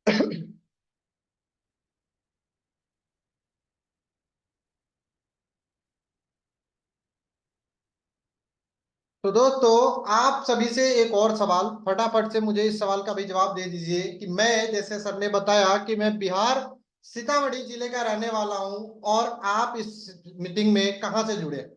तो दोस्तों, आप सभी से एक और सवाल, फटाफट से मुझे इस सवाल का भी जवाब दे दीजिए कि मैं, जैसे सर ने बताया कि मैं बिहार सीतामढ़ी जिले का रहने वाला हूं, और आप इस मीटिंग में कहां से जुड़े।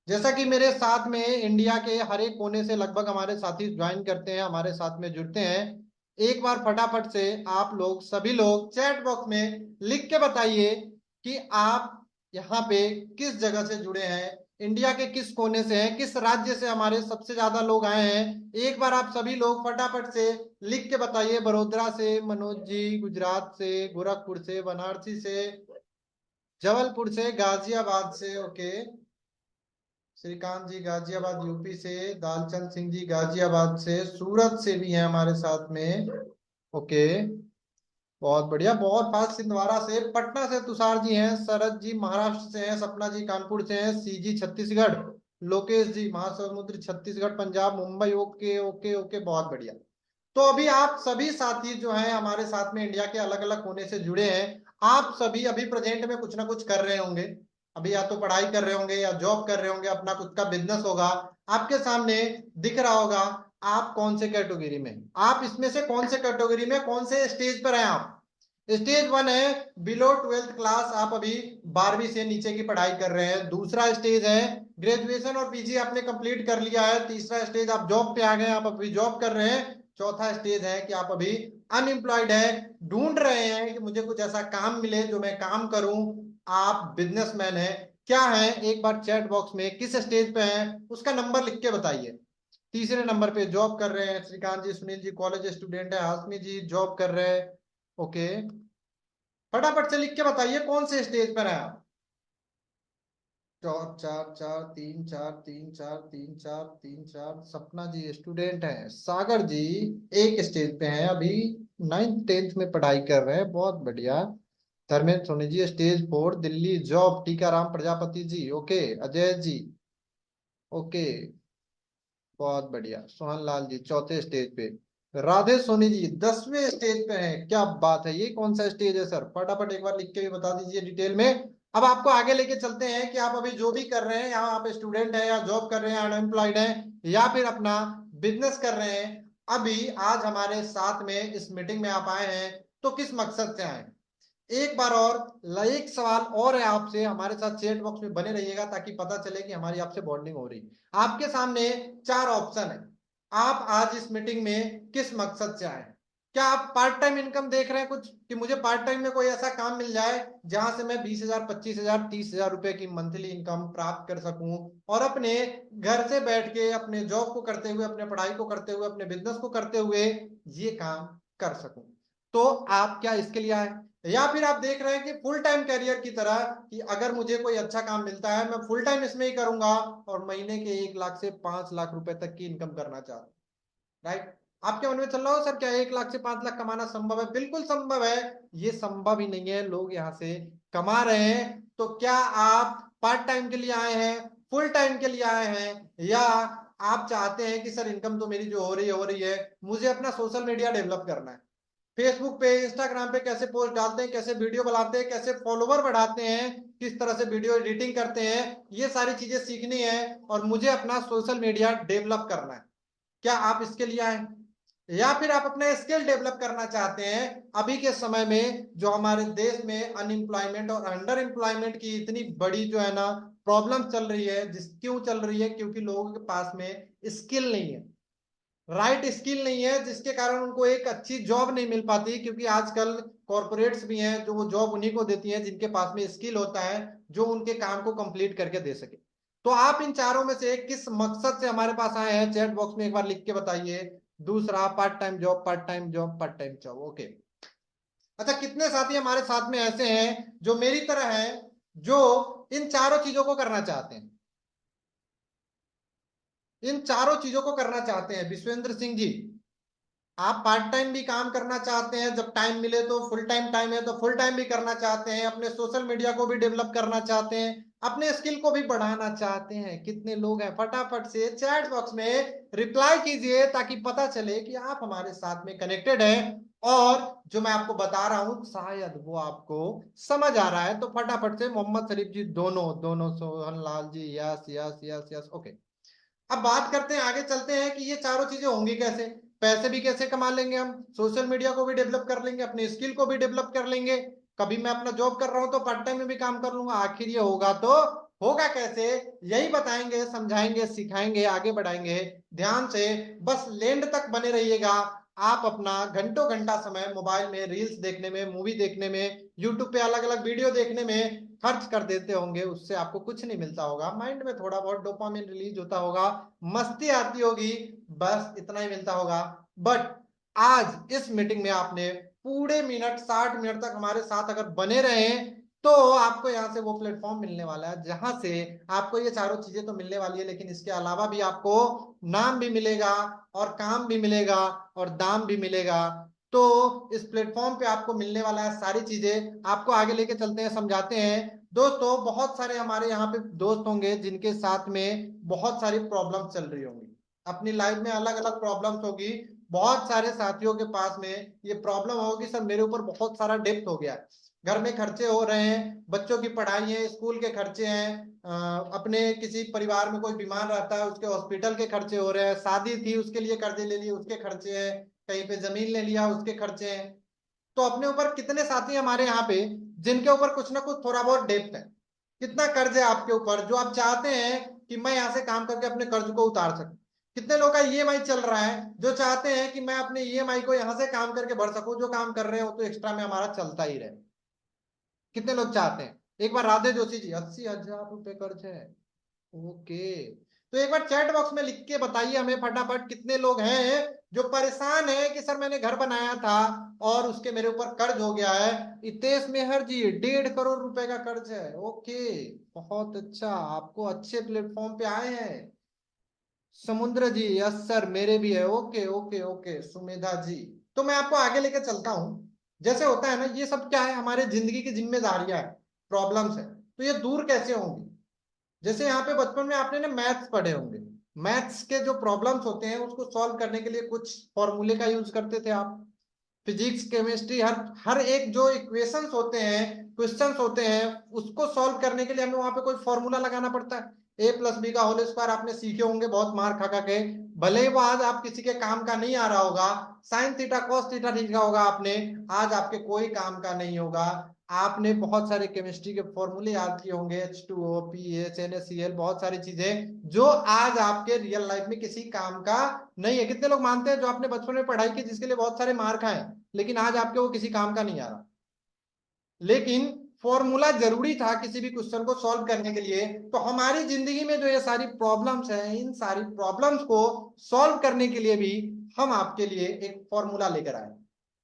जैसा कि मेरे साथ में इंडिया के हर एक कोने से लगभग हमारे साथी ज्वाइन करते हैं, हमारे साथ में जुड़ते हैं। एक बार फटाफट से आप लोग सभी लोग चैट बॉक्स में लिख के बताइए कि आप यहाँ पे किस जगह से जुड़े हैं, इंडिया के किस कोने से हैं, किस राज्य से हमारे सबसे ज्यादा लोग आए हैं। एक बार आप सभी लोग फटाफट से लिख के बताइए। बड़ोदरा से मनोज जी, गुजरात से, गोरखपुर से, बनारसी से, जबलपुर से, गाजियाबाद से, ओके। श्रीकांत जी गाजियाबाद यूपी से, दालचंद सिंह जी गाजियाबाद से, सूरत से भी हैं हमारे साथ में, ओके। बहुत बढ़िया, बहुत फास्ट। छिंदवाड़ा से, पटना से तुषार जी हैं, शरद जी महाराष्ट्र से हैं, सपना जी कानपुर से हैं, C G Chhattisgarh, Lokesh ji Mahasamund Chhattisgarh Punjab Mumbai, okay okay okay, बहुत बढ़िया। तो अभी आप सभी साथी जो हैं हमारे साथ में इंडिया के अलग अलग कोने से जुड़े हैं, आप सभी अभी प्रेजेंट में कुछ ना कुछ कर रहे होंगे। अभी या तो पढ़ाई कर रहे होंगे या जॉब कर रहे होंगे, अपना खुद का बिजनेस होगा। आपके सामने दिख रहा होगा आप कौन से कैटेगरी में, आप इसमें से कौन से कैटेगरी में, कौन से स्टेज पर हैं आप। स्टेज वन है बिलो ट्वेल्थ क्लास, आप अभी 12वीं से नीचे की पढ़ाई कर रहे हैं। दूसरा स्टेज है ग्रेजुएशन और पीजी आपने कंप्लीट कर लिया है। तीसरा स्टेज आप जॉब पे आ गए, आप अभी जॉब कर रहे हैं। चौथा स्टेज है कि आप अभी अनएम्प्लॉयड है, ढूंढ रहे हैं कि मुझे कुछ ऐसा काम मिले जो मैं काम करूं। आप बिजनेसमैन है, क्या है, एक बार चैट बॉक्स में किस स्टेज पे हैं उसका नंबर लिख के बताइए। तीसरे नंबर पे जॉब कर रहे हैं श्रीकांत जी, सुनील जी कॉलेज स्टूडेंट है, हाशमी जी जॉब कर रहे हैं, ओके। फटाफट से लिख के बताइए कौन से स्टेज पर है आप। चार चार चार, तीन चार, तीन चार, तीन चार, तीन चार। सपना जी स्टूडेंट हैं, सागर जी एक स्टेज पे हैं, अभी 9th 10th में पढ़ाई कर रहे हैं, बहुत बढ़िया। Dharmendra Soni ji stage 4 Delhi job, Tikaram Prajapati ji, okay. Ajay ji, okay, बहुत बढ़िया। सोहन लाल जी चौथे स्टेज पे। राधे सोनी जी 10वें स्टेज पे हैं, क्या बात है। ये कौन सा स्टेज है सर, फटाफट एक बार लिख के भी बता दीजिए डिटेल में। अब आपको आगे लेके चलते हैं कि आप अभी जो भी कर रहे हैं, यहाँ आप स्टूडेंट हैं या जॉब कर रहे हैं, अनएम्प्लॉयड हैं या फिर अपना बिजनेस कर रहे हैं, अभी आज हमारे साथ में इस मीटिंग में आप आए हैं तो किस मकसद से आए हैं। एक बार और एक सवाल और है आपसे, हमारे साथ चैट बॉक्स में बने रहिएगा ताकि पता चले कि हमारी आपसे बॉन्डिंग हो रही। आपके सामने चार ऑप्शन है, आप आज इस मीटिंग में किस मकसद से आए। क्या आप पार्ट टाइम इनकम देख रहे हैं कुछ, कि मुझे पार्ट टाइम में कोई ऐसा काम मिल जाए जहां से मैं 20,000, 25,000, 30,000 रुपए की मंथली इनकम प्राप्त कर सकूं, और अपने घर से बैठ के अपने जॉब को करते हुए, अपने पढ़ाई को करते हुए, अपने बिजनेस को करते हुए ये काम कर सकूं। तो आप क्या इसके लिए आए, या फिर आप देख रहे हैं कि फुल टाइम कैरियर की तरह, कि अगर मुझे कोई अच्छा काम मिलता है मैं फुल टाइम इसमें ही करूंगा और महीने के 1 लाख से 5 लाख रुपए तक की इनकम करना चाहता हूं, राइट। आपके मन में चल रहा हो सर क्या 1 लाख से 5 लाख कमाना संभव है, बिल्कुल संभव है। ये संभव ही नहीं है, लोग यहाँ से कमा रहे हैं। तो क्या आप पार्ट टाइम के लिए आए हैं, फुल टाइम के लिए आए हैं, या आप चाहते हैं कि सर इनकम तो मेरी जो हो रही है, मुझे अपना सोशल मीडिया डेवलप करना है, फेसबुक पे इंस्टाग्राम पे कैसे पोस्ट डालते हैं, कैसे वीडियो बनाते हैं, कैसे फॉलोवर बढ़ाते हैं, किस तरह से वीडियो एडिटिंग करते हैं, ये सारी चीजें सीखनी है और मुझे अपना सोशल मीडिया डेवलप करना है। क्या आप इसके लिए आए, या फिर आप अपना स्किल डेवलप करना चाहते हैं। अभी के समय में जो हमारे देश में अनएम्प्लॉयमेंट और अंडर एम्प्लॉयमेंट की इतनी बड़ी जो है ना प्रॉब्लम चल रही है, क्यों चल रही है, क्योंकि लोगों के पास में स्किल नहीं है, राइट स्किल नहीं है, जिसके कारण उनको एक अच्छी जॉब नहीं मिल पाती। क्योंकि आजकल कॉरपोरेट्स भी हैं जो वो जॉब उन्हीं को देती हैं जिनके पास में स्किल होता है, जो उनके काम को कंप्लीट करके दे सके। तो आप इन चारों में से किस मकसद से हमारे पास आए हैं, चैट बॉक्स में एक बार लिख के बताइए। दूसरा, part time job, part time job, part time job, okay. अच्छा, कितने साथी हमारे साथ में ऐसे हैं जो मेरी तरह हैं, जो इन चारों चीजों को करना चाहते हैं, इन चारों चीजों को करना चाहते हैं। विश्वेंद्र सिंह जी, आप पार्ट टाइम भी काम करना चाहते हैं, जब टाइम मिले तो, फुल टाइम टाइम है तो फुल टाइम भी करना चाहते हैं, अपने सोशल मीडिया को भी डेवलप करना चाहते हैं, अपने स्किल को भी बढ़ाना चाहते हैं? कितने लोग हैं? फटाफट से चैट बॉक्स में रिप्लाई कीजिए ताकि पता चले कि आप हमारे साथ में कनेक्टेड हैं और जो मैं आपको बता रहा हूं शायद वो आपको समझ आ रहा है। तो फटाफट से मोहम्मद शरीफ जी, दोनों दोनों, Sohan Lal ji, yes yes yes yes, okay. अब बात करते हैं, आगे चलते हैं कि ये चारों चीजें होंगी कैसे। पैसे भी कैसे कमा लेंगे हम, सोशल मीडिया को भी डेवलप कर लेंगे, अपने स्किल को भी डेवलप कर लेंगे। कभी मैं अपना जॉब कर रहा हूं तो पार्ट टाइम में भी काम कर लूंगा। आखिर ये होगा तो होगा कैसे, यही बताएंगे, समझाएंगे, सिखाएंगे, आगे बढ़ाएंगे। ध्यान से बस लेंड तक बने रहिएगा। आप अपना घंटों घंटा समय मोबाइल में रील्स देखने में, मूवी देखने में, यूट्यूब पे अलग अलग वीडियो देखने में खर्च कर देते होंगे, उससे आपको कुछ नहीं मिलता होगा। माइंड में थोड़ा बहुत डोपामिन रिलीज होता होगा, मस्ती आती होगी, बस इतना ही मिलता होगा। बट आज इस मीटिंग में आपने पूरे मिनट 60 मिनट तक हमारे साथ अगर बने रहे तो आपको यहाँ से वो प्लेटफॉर्म मिलने वाला है जहां से आपको ये चारों चीजें तो मिलने वाली है, लेकिन इसके अलावा भी आपको नाम भी मिलेगा और काम भी मिलेगा और दाम भी मिलेगा। तो इस प्लेटफॉर्म पे आपको मिलने वाला है सारी चीजें। आपको आगे लेके चलते हैं, समझाते हैं। दोस्तों बहुत सारे हमारे यहाँ पे दोस्त होंगे जिनके साथ में बहुत सारी प्रॉब्लम चल रही होंगी, अपनी लाइफ में अलग अलग प्रॉब्लम्स होगी। बहुत सारे साथियों के पास में ये प्रॉब्लम होगी, सर मेरे ऊपर बहुत सारा डेप्थ हो गया है, घर में खर्चे हो रहे हैं, बच्चों की पढ़ाई है, स्कूल के खर्चे हैं, अपने किसी परिवार में कोई बीमार रहता है उसके हॉस्पिटल के खर्चे हो रहे हैं, शादी थी उसके लिए कर्जे ले लिए उसके खर्चे हैं, कहीं पे जमीन ले लिया उसके खर्चे हैं। तो अपने ऊपर कितने साथी हमारे यहाँ पे जिनके ऊपर कुछ ना कुछ थोड़ा बहुत डेप्थ है, कितना कर्ज है आपके ऊपर जो आप चाहते हैं कि मैं यहाँ से काम करके अपने कर्ज को उतार सकूं। कितने लोग का ईएमआई चल रहा है जो चाहते हैं कि मैं अपने ईएमआई को यहाँ से काम करके भर सकूं, जो काम कर रहे हो तो एक्स्ट्रा में हमारा चलता ही रहे। कितने लोग चाहते हैं? एक बार राधे जोशी जी, 80,000 रुपए कर्ज है, ओके। तो एक बार चैट बॉक्स में लिख के बताइए हमें फटाफट कितने लोग हैं जो परेशान है कि सर मैंने घर बनाया था और उसके मेरे ऊपर कर्ज हो गया है। हितेश मेहर जी, 1.5 करोड़ रुपए का कर्ज है, ओके। बहुत अच्छा, आपको अच्छे प्लेटफॉर्म पे आए हैं। समुद्र जी, यस सर मेरे भी है, ओके ओके ओके। सुमेधा जी, तो मैं आपको आगे लेके चलता हूं। जैसे होता है ना, ये सब क्या है, हमारे जिंदगी की जिम्मेदारियां है, प्रॉब्लम्स है, तो ये दूर कैसे होंगी। जैसे यहाँ पे बचपन में आपने ना मैथ्स पढ़े होंगे, मैथ्स के जो प्रॉब्लम्स होते हैं उसको सॉल्व करने के लिए कुछ फॉर्मूले का यूज करते थे आप। फिजिक्स केमिस्ट्री, हर हर एक जो इक्वेशंस होते हैं, क्वेश्चंस होते हैं, उसको सॉल्व करने के लिए हमें वहां पे कोई फॉर्मूला लगाना पड़ता है। ए प्लस बी का होल स्क्वायर आपने सीखे होंगे बहुत मार खा खा के, भले ही वो आज आप किसी के काम का नहीं आ रहा होगा। साइन थीटा कॉस थीटा सीखा होगा आपने, आज आपके कोई काम का नहीं होगा। आपने बहुत सारे केमिस्ट्री के फॉर्मूले याद किए होंगे, H2O, पीएच, NaCl, बहुत सारी चीजें जो आज आपके रियल लाइफ में किसी काम का नहीं है। कितने लोग मानते हैं जो आपने बचपन में पढ़ाई की जिसके लिए बहुत सारे मार खाए, लेकिन आज आपके वो किसी काम का नहीं आ रहा। लेकिन फॉर्मूला जरूरी था किसी भी क्वेश्चन को सॉल्व करने के लिए। तो हमारी जिंदगी में जो ये सारी प्रॉब्लम्स हैं, इन सारी प्रॉब्लम्स को सॉल्व करने के लिए भी हम आपके लिए एक फॉर्मूला लेकर आए।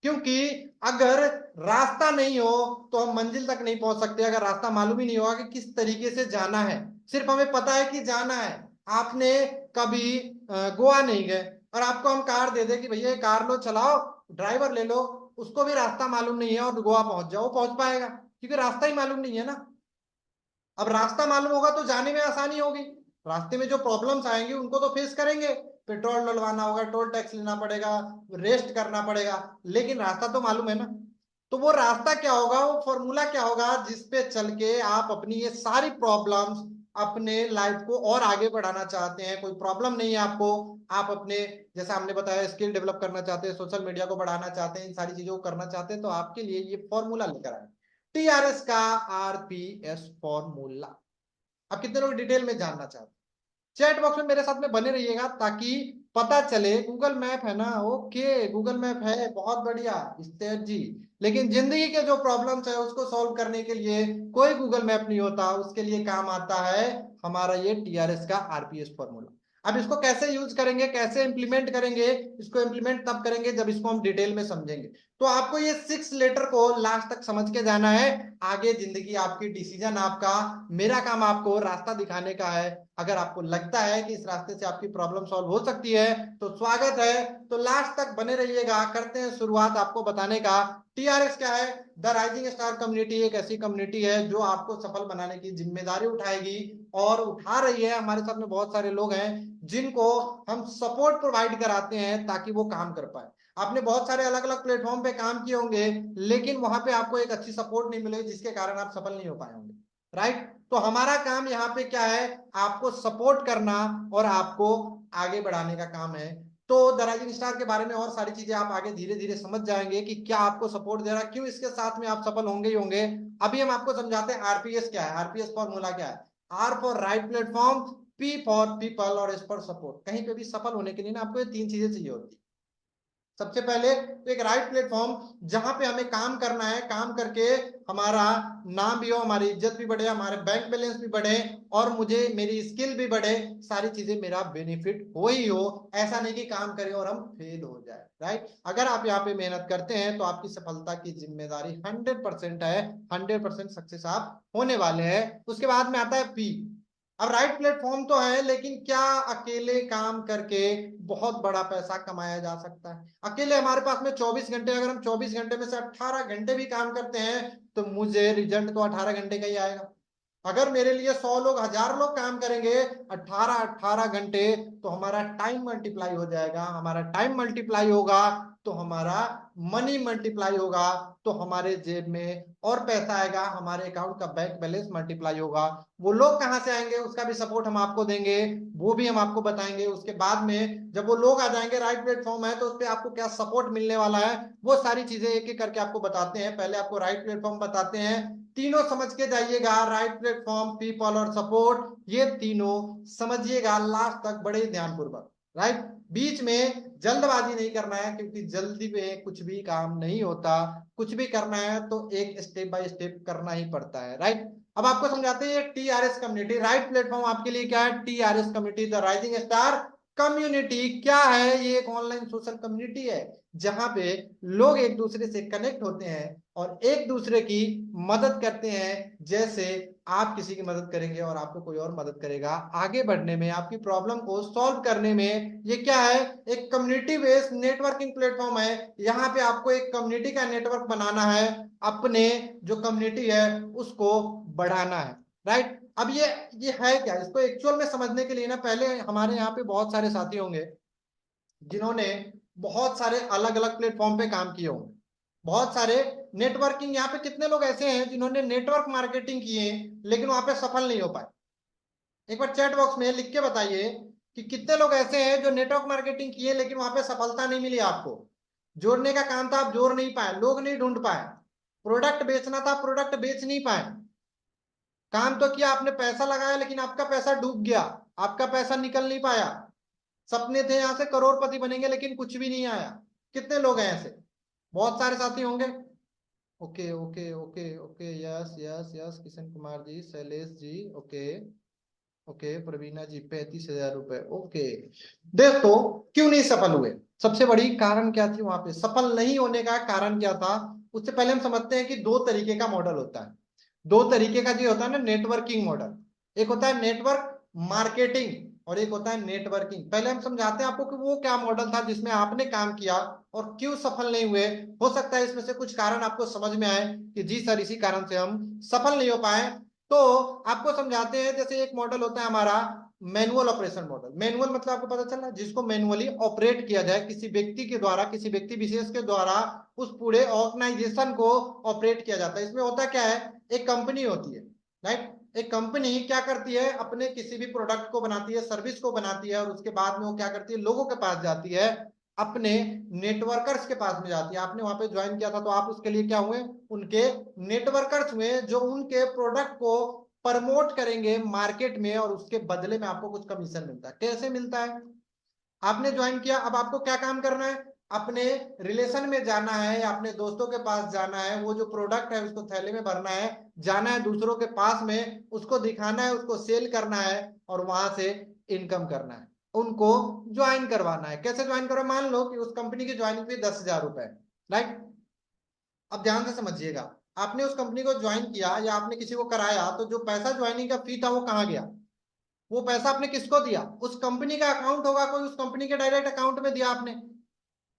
क्योंकि अगर रास्ता नहीं हो तो हम मंजिल तक नहीं पहुंच सकते। अगर रास्ता मालूम ही नहीं होगा कि किस तरीके से जाना है, सिर्फ हमें पता है कि जाना है। आपने कभी गोवा नहीं गए और आपको हम कार दे दे कि भैया ये कार लो, चलाओ, ड्राइवर ले लो, उसको भी रास्ता मालूम नहीं है और गोवा पहुंच जाओ, पहुंच पाएगा? क्योंकि रास्ता ही मालूम नहीं है ना। अब रास्ता मालूम होगा तो जाने में आसानी होगी। रास्ते में जो प्रॉब्लम्स आएंगी उनको तो फेस करेंगे, पेट्रोल डलवाना होगा, टोल टैक्स लेना पड़ेगा, रेस्ट करना पड़ेगा, लेकिन रास्ता तो मालूम है ना। तो वो रास्ता क्या होगा, वो फॉर्मूला क्या होगा जिसपे चल के आप अपनी ये सारी प्रॉब्लम्स, अपने लाइफ को और आगे बढ़ाना चाहते हैं, कोई प्रॉब्लम नहीं है आपको, आप अपने, जैसा हमने बताया, स्किल डेवलप करना चाहते हैं, सोशल मीडिया को बढ़ाना चाहते हैं, इन सारी चीजों को करना चाहते हैं, तो आपके लिए ये फॉर्मूला लेकर आए, टीआरएस का आरपीएस फॉर्मूला। अब कितने लोग डिटेल में जानना चाहते हैं, चैट बॉक्स में मेरे साथ में बने रहिएगा ताकि पता चले। गूगल मैप है ना, ओके, गूगल मैप है, बहुत बढ़िया स्टेट जी। लेकिन जिंदगी के जो प्रॉब्लम्स है उसको सॉल्व करने के लिए कोई गूगल मैप नहीं होता, उसके लिए काम आता है हमारा ये टीआरएस का आरपीएस फॉर्मूला। अब इसको कैसे यूज करेंगे, कैसे इंप्लीमेंट करेंगे, इसको इंप्लीमेंट तब करेंगे जब इसको हम डिटेल में समझेंगे। तो आपको ये 6 लेटर को लास्ट तक समझ के जाना है। आगे जिंदगी आपकी, डिसीजन आपका, मेरा काम आपको रास्ता दिखाने का है। अगर आपको लगता है कि इस रास्ते से आपकी प्रॉब्लम सॉल्व हो सकती है तो स्वागत है, तो लास्ट तक बने रहिएगा। करते हैं शुरुआत आपको बताने का TRS क्या है? द राइजिंग स्टार कम्युनिटी एक ऐसी कम्युनिटी है जो आपको सफल बनाने की जिम्मेदारी उठाएगी और उठा रही है। हमारे साथ में बहुत सारे लोग हैं जिनको हम सपोर्ट प्रोवाइड कराते हैं ताकि वो काम कर पाए। आपने बहुत सारे अलग अलग प्लेटफॉर्म पे काम किए होंगे, लेकिन वहां पे आपको एक अच्छी सपोर्ट नहीं मिलेगी, जिसके कारण आप सफल नहीं हो पाए होंगे, राइट? तो हमारा काम यहाँ पे क्या है? आपको सपोर्ट करना और आपको आगे बढ़ाने का काम है। तो द राइजिंग स्टार के बारे में और सारी चीजें आप आगे धीरे धीरे समझ जाएंगे कि क्या आपको सपोर्ट दे रहा है, क्यों इसके साथ में आप सफल होंगे ही होंगे। अभी हम आपको समझाते हैं आरपीएस क्या है। आरपीएस फॉर्मूला क्या है? R for right platform, P for people और एस फॉर सपोर्ट। कहीं पे भी सफल होने के लिए ना आपको ये तीन चीजें चाहिए होती है। सबसे पहले तो एक राइट प्लेटफॉर्म जहां पे हमें काम करना है, काम करके हमारा नाम भी हो, हमारी इज्जत भी बढ़े, हमारे बैंक बैलेंस भी बढ़े और मुझे मेरी स्किल भी बढ़े, सारी चीजें मेरा बेनिफिट हो ही हो। ऐसा नहीं कि काम करें और हम फेल हो जाए, राइट? अगर आप यहाँ पे मेहनत करते हैं तो आपकी सफलता की जिम्मेदारी 100% है। 100% सक्सेस आप होने वाले हैं। उसके बाद में आता है पी। अब राइट प्लेटफॉर्म तो है, लेकिन क्या अकेले काम करके बहुत बड़ा पैसा कमाया जा सकता है? अकेले हमारे पास में 24 घंटे, अगर हम 24 घंटे में से 18 घंटे भी काम करते हैं तो मुझे रिजल्ट तो 18 घंटे का ही आएगा। अगर मेरे लिए 100 लोग, 1000 लोग काम करेंगे 18 18 घंटे, तो हमारा टाइम मल्टीप्लाई हो जाएगा। हमारा टाइम मल्टीप्लाई होगा तो हमारा मनी मल्टीप्लाई होगा, तो हमारे जेब में और पैसा आएगा, हमारे अकाउंट का बैंक बैलेंस मल्टीप्लाई होगा। वो लोग कहां से आएंगे उसका भी सपोर्ट हम आपको देंगे, वो भी हम आपको बताएंगे। उसके बाद में जब वो लोग आ जाएंगे, राइट प्लेटफॉर्म है तो उस पर आपको क्या सपोर्ट मिलने वाला है, वो सारी चीजें एक एक करके आपको बताते हैं। पहले आपको राइट प्लेटफॉर्म बताते हैं, तीनों समझ के जाइएगा। राइट प्लेटफॉर्म, पीपल और सपोर्ट, ये तीनों समझिएगा लास्ट तक बड़े ध्यानपूर्वक, राइट? बीच में जल्दबाजी नहीं करना है, क्योंकि जल्दी में कुछ भी काम नहीं होता। कुछ भी करना है तो एक स्टेप बाय स्टेप करना ही पड़ता है, राइट? अब आपको समझाते हैं TRS कम्युनिटी। राइट प्लेटफॉर्म आपके लिए क्या है? TRS community, the rising star community क्या है? ये एक ऑनलाइन सोशल कम्युनिटी है जहां पे लोग एक दूसरे से कनेक्ट होते हैं और एक दूसरे की मदद करते हैं। जैसे आप किसी की मदद करेंगे और आपको कोई और मदद करेगा आगे बढ़ने में, आपकी प्रॉब्लम को सॉल्व करने में। ये क्या है? एक कम्युनिटी बेस्ड नेटवर्किंग प्लेटफॉर्म है। यहाँ पे आपको एक कम्युनिटी का नेटवर्क बनाना है, अपने जो कम्युनिटी है उसको बढ़ाना है, राइट? अब ये है क्या? इसको एक्चुअल में समझने के लिए ना, पहले हमारे यहाँ पे बहुत सारे साथी होंगे जिन्होंने बहुत सारे अलग अलग प्लेटफॉर्म पे काम किए होंगे, बहुत सारे नेटवर्किंग। यहाँ पे कितने लोग ऐसे हैं जिन्होंने नेटवर्क मार्केटिंग किए लेकिन वहां पे सफल नहीं हो पाए? एक बार चैट बॉक्स में लिख के बताइए कि कितने लोग ऐसे हैं जो नेटवर्क मार्केटिंग किए लेकिन वहां पे सफलता नहीं मिली आपको। जोड़ने का काम था, आप जोड़ नहीं पाए, लोग नहीं ढूंढ पाए। प्रोडक्ट बेचना था, प्रोडक्ट बेच नहीं पाए। काम तो किया, आपने पैसा लगाया, लेकिन आपका पैसा डूब गया, आपका पैसा निकल नहीं पाया। सपने थे यहां से करोड़पति बनेंगे लेकिन कुछ भी नहीं आया। कितने लोग हैं ऐसे? बहुत सारे साथी होंगे। Okay okay okay okay, yes yes yes, Kishan Kumar ji, Shailesh ji, okay okay, Praveena ji, 35,000 रुपए, ओके। दोस्तों, क्यों नहीं सफल हुए? सबसे बड़ी कारण क्या थी वहां पे? सफल नहीं होने का कारण क्या था? उससे पहले हम समझते हैं कि दो तरीके का मॉडल होता है। दो तरीके का जो होता है ना, नेटवर्किंग मॉडल। एक होता है नेटवर्क मार्केटिंग और एक होता है नेटवर्किंग। पहले हम समझाते हैं आपको कि वो क्या मॉडल था जिसमें आपने काम किया और क्यों सफल नहीं हुए। हो सकता है इसमें से कुछ कारण आपको समझ में आए कि जी सर, इसी कारण से हम सफल नहीं हो पाए। तो आपको समझाते हैं, जैसे एक मॉडल होता है हमारा मैनुअल ऑपरेशन मॉडल। मैनुअल मतलब आपको पता चल रहा है, जिसको मैनुअली ऑपरेट किया जाए, किसी व्यक्ति के द्वारा, किसी व्यक्ति विशेष के द्वारा उस पूरे ऑर्गेनाइजेशन को ऑपरेट किया जाता है। इसमें होता क्या है? एक कंपनी होती है, राइट? एक कंपनी क्या करती है? अपने किसी भी प्रोडक्ट को बनाती है, सर्विस को बनाती है और उसके बाद में वो क्या करती है? लोगों के पास जाती है, अपने नेटवर्कर्स के पास में जाती है। आपने वहां पे ज्वाइन किया था तो आप उसके लिए क्या हुए? उनके नेटवर्कर्स हुए, जो उनके प्रोडक्ट को प्रमोट करेंगे मार्केट में और उसके बदले में आपको कुछ कमीशन मिलता है। कैसे मिलता है? आपने ज्वाइन किया, अब आपको क्या काम करना है? अपने रिलेशन में जाना है या अपने दोस्तों के पास जाना है, वो जो प्रोडक्ट है उसको थैले में भरना है, जाना है दूसरों के पास में, उसको दिखाना है, उसको सेल करना है और वहां से इनकम करना है, उनको ज्वाइन करवाना है। कैसे ज्वाइन करो? मान लो कि उस कंपनी की ज्वाइनिंग फी 10,000 रुपए, राइट? अब ध्यान से समझिएगा, आपने उस कंपनी को ज्वाइन किया या आपने किसी को कराया, तो जो पैसा ज्वाइनिंग का फी था वो कहाँ गया? वो पैसा आपने किसको दिया? उस कंपनी का अकाउंट होगा कोई, उस कंपनी के डायरेक्ट अकाउंट में दिया आपने,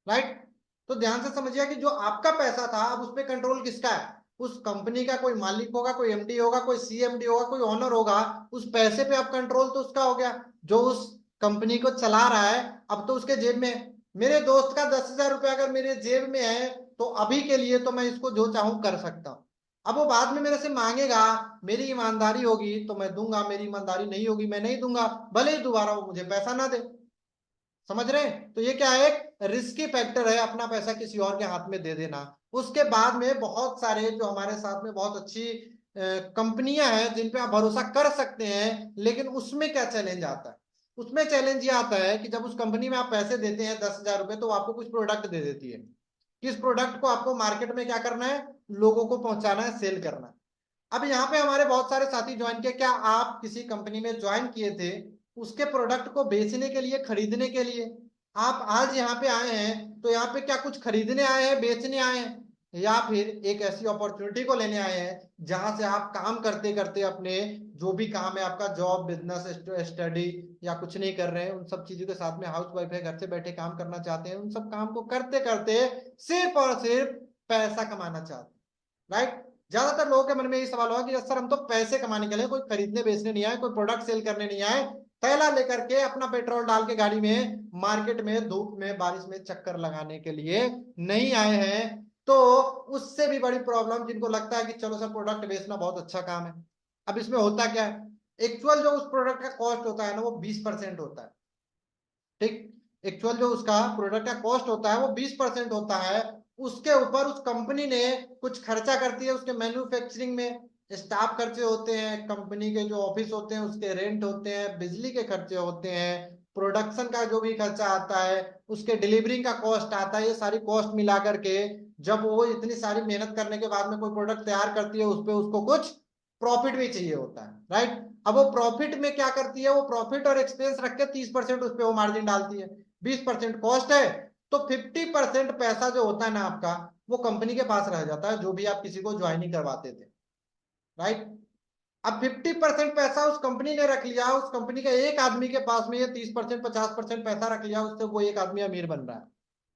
राइट? तो ध्यान से समझिए कि जो आपका पैसा था अब उस पर कंट्रोल किसका है? उस कंपनी का कोई मालिक होगा, कोई एमडी होगा, कोई सीएमडी होगा, कोई ओनर होगा। उस पैसे पे अब कंट्रोल तो उसका हो गया जो उस कंपनी को चला रहा है। अब तो उसके जेब में है। मेरे दोस्त का 10,000 रुपया अगर मेरे जेब में है तो अभी के लिए तो मैं इसको जो चाहूं कर सकता हूं। अब वो बाद में मेरे से मांगेगा, मेरी ईमानदारी होगी तो मैं दूंगा, मेरी ईमानदारी नहीं होगी मैं नहीं दूंगा, भले ही दोबारा वो मुझे पैसा ना दे। समझ रहे हैं? तो ये क्या है? एक रिस्की फैक्टर है अपना पैसा किसी और के हाथ में दे देना। उसके बाद में बहुत सारे जो हमारे साथ में बहुत अच्छी कंपनियां हैं जिन पे आप भरोसा कर सकते हैं, लेकिन उसमें क्या चैलेंज आता है? उसमें चैलेंज ये आता है कि जब उस कंपनी में आप पैसे देते हैं 10,000 रुपए, तो वो आपको कुछ प्रोडक्ट दे देती है। किस प्रोडक्ट को आपको मार्केट में क्या करना है? लोगों को पहुंचाना है, सेल करना है। अब यहाँ पे हमारे बहुत सारे साथी ज्वाइन किए। क्या आप किसी कंपनी में ज्वाइन किए थे उसके प्रोडक्ट को बेचने के लिए, खरीदने के लिए? आप आज यहाँ पे आए हैं तो यहाँ पे क्या कुछ खरीदने आए हैं, बेचने आए हैं, या फिर एक ऐसी अपॉर्चुनिटी को लेने आए हैं जहां से आप काम करते करते अपने जो भी काम है आपका, जॉब, बिजनेस, स्टडी या कुछ नहीं कर रहे हैं, उन सब चीजों के साथ में हाउस वाइफ है, घर से बैठे काम करना चाहते हैं, उन सब काम को करते करते सिर्फ और सिर्फ पैसा कमाना चाहते हैं, राइट? ज्यादातर लोगों के मन में यही सवाल होगा कि सर हम तो पैसे कमाने के लिए, कोई खरीदने बेचने नहीं आए, कोई प्रोडक्ट सेल करने नहीं आए, थैला लेकर के अपना पेट्रोल डाल के गाड़ी में मार्केट में धूप में बारिश में चक्कर लगाने के लिए नहीं आए हैं। तो उससे भी बड़ी प्रॉब्लम जिनको लगता है कि चलो सर प्रोडक्ट बेचना बहुत अच्छा काम है। अब इसमें होता क्या है? एक्चुअल जो उस प्रोडक्ट का कॉस्ट होता है ना वो 20% होता है। ठीक? एक्चुअल जो उसका प्रोडक्ट का कॉस्ट होता है वो 20% होता है। उसके ऊपर उस कंपनी ने कुछ खर्चा करती है, उसके मैन्युफैक्चरिंग में स्टाफ खर्चे होते हैं, कंपनी के जो ऑफिस होते हैं उसके रेंट होते हैं, बिजली के खर्चे होते हैं, प्रोडक्शन का जो भी खर्चा आता है, उसके डिलीवरी का कॉस्ट आता है। ये सारी कॉस्ट मिला करके जब वो इतनी सारी मेहनत करने के बाद में कोई प्रोडक्ट तैयार करती है, उस पर उसको कुछ प्रॉफिट भी चाहिए होता है, राइट? अब वो प्रॉफिट में क्या करती है? वो प्रॉफिट और एक्सपेंस रख के 30% उस पर वो मार्जिन डालती है। 20% कॉस्ट है तो 50% पैसा जो होता है ना आपका, वो कंपनी के पास रह जाता है, जो भी आप किसी को ज्वाइनिंग करवाते थे, राइट? अब 50% पैसा उस कंपनी ने रख लिया, उस कंपनी का एक आदमी के पास में ये 30% 50% पैसा रख लिया, उससे वो एक आदमी अमीर बन रहा है।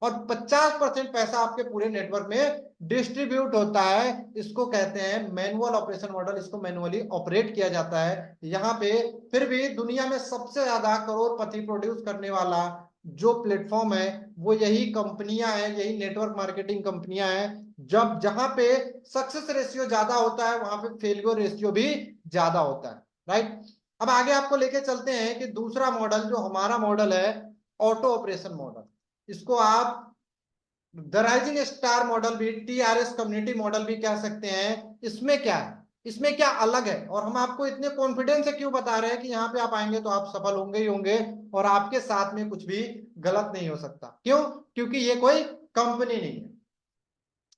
और 50% पैसा आपके पूरे नेटवर्क में डिस्ट्रीब्यूट होता है। इसको कहते हैं मैनुअल ऑपरेशन मॉडल, इसको मैनुअली ऑपरेट किया जाता है यहाँ पे। फिर भी दुनिया में सबसे ज्यादा करोड़पति प्रोड्यूस करने वाला जो प्लेटफॉर्म है वो यही कंपनियां हैं, यही नेटवर्क मार्केटिंग कंपनियां हैं। जब जहां पे सक्सेस रेशियो ज्यादा होता है वहां पे फेलियर रेशियो भी ज्यादा होता है, राइट? अब आगे आपको लेके चलते हैं कि दूसरा मॉडल जो हमारा मॉडल है, ऑटो ऑपरेशन मॉडल। इसको आप द राइजिंग स्टार मॉडल भी, टीआरएस कम्युनिटी मॉडल भी कह सकते हैं। इसमें क्या है, इसमें क्या अलग है, और हम आपको इतने कॉन्फिडेंस से क्यों बता रहे हैं कि यहाँ पे आप आएंगे तो आप सफल होंगे ही होंगे और आपके साथ में कुछ भी गलत नहीं हो सकता? क्यों? क्योंकि ये कोई कंपनी नहीं है,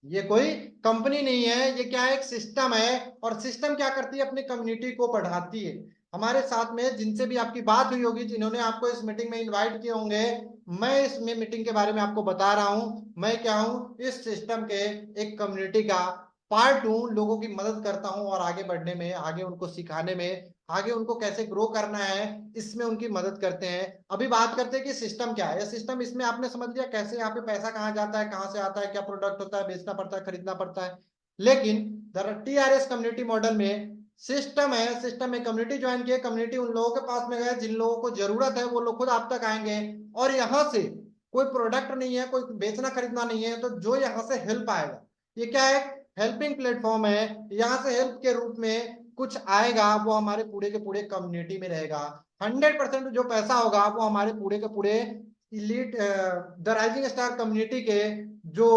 ये कोई कंपनी नहीं है, ये क्या है? एक सिस्टम है। और सिस्टम क्या करती है? अपनी कम्युनिटी को बढ़ाती है। हमारे साथ में जिनसे भी आपकी बात हुई होगी, जिन्होंने आपको इस मीटिंग में इनवाइट किए होंगे, मैं इस मीटिंग के बारे में आपको बता रहा हूं। मैं क्या हूं? इस सिस्टम के एक कम्युनिटी का पार्ट हूं। लोगों की मदद करता हूं और आगे बढ़ने में, आगे उनको सिखाने में, आगे उनको कैसे ग्रो करना है इसमें उनकी मदद करते हैं। अभी बात करते हैं कि सिस्टम क्या है। सिस्टम इसमें आपने समझ लिया कैसे यहाँ पे पैसा कहाँ जाता है, कहाँ से आता है, क्या प्रोडक्ट होता है, बेचना पड़ता है, खरीदना पड़ता है। लेकिन टीआरएस कम्युनिटी मॉडल में सिस्टम है। सिस्टम में कम्युनिटी ज्वाइन किए, कम्युनिटी उन लोगों के पास में गए जिन लोगों को जरूरत है, वो लोग खुद आप तक आएंगे। और यहाँ से कोई प्रोडक्ट नहीं है, कोई बेचना खरीदना नहीं है, तो जो यहाँ से हेल्प आएगा, ये क्या है? हेल्पिंग प्लेटफॉर्म है। यहाँ से हेल्प के रूप में कुछ आएगा वो हमारे पूरे के पूरे कम्युनिटी में रहेगा। 100% जो पैसा होगा वो हमारे पूरे के पूरे elite the rising star community के जो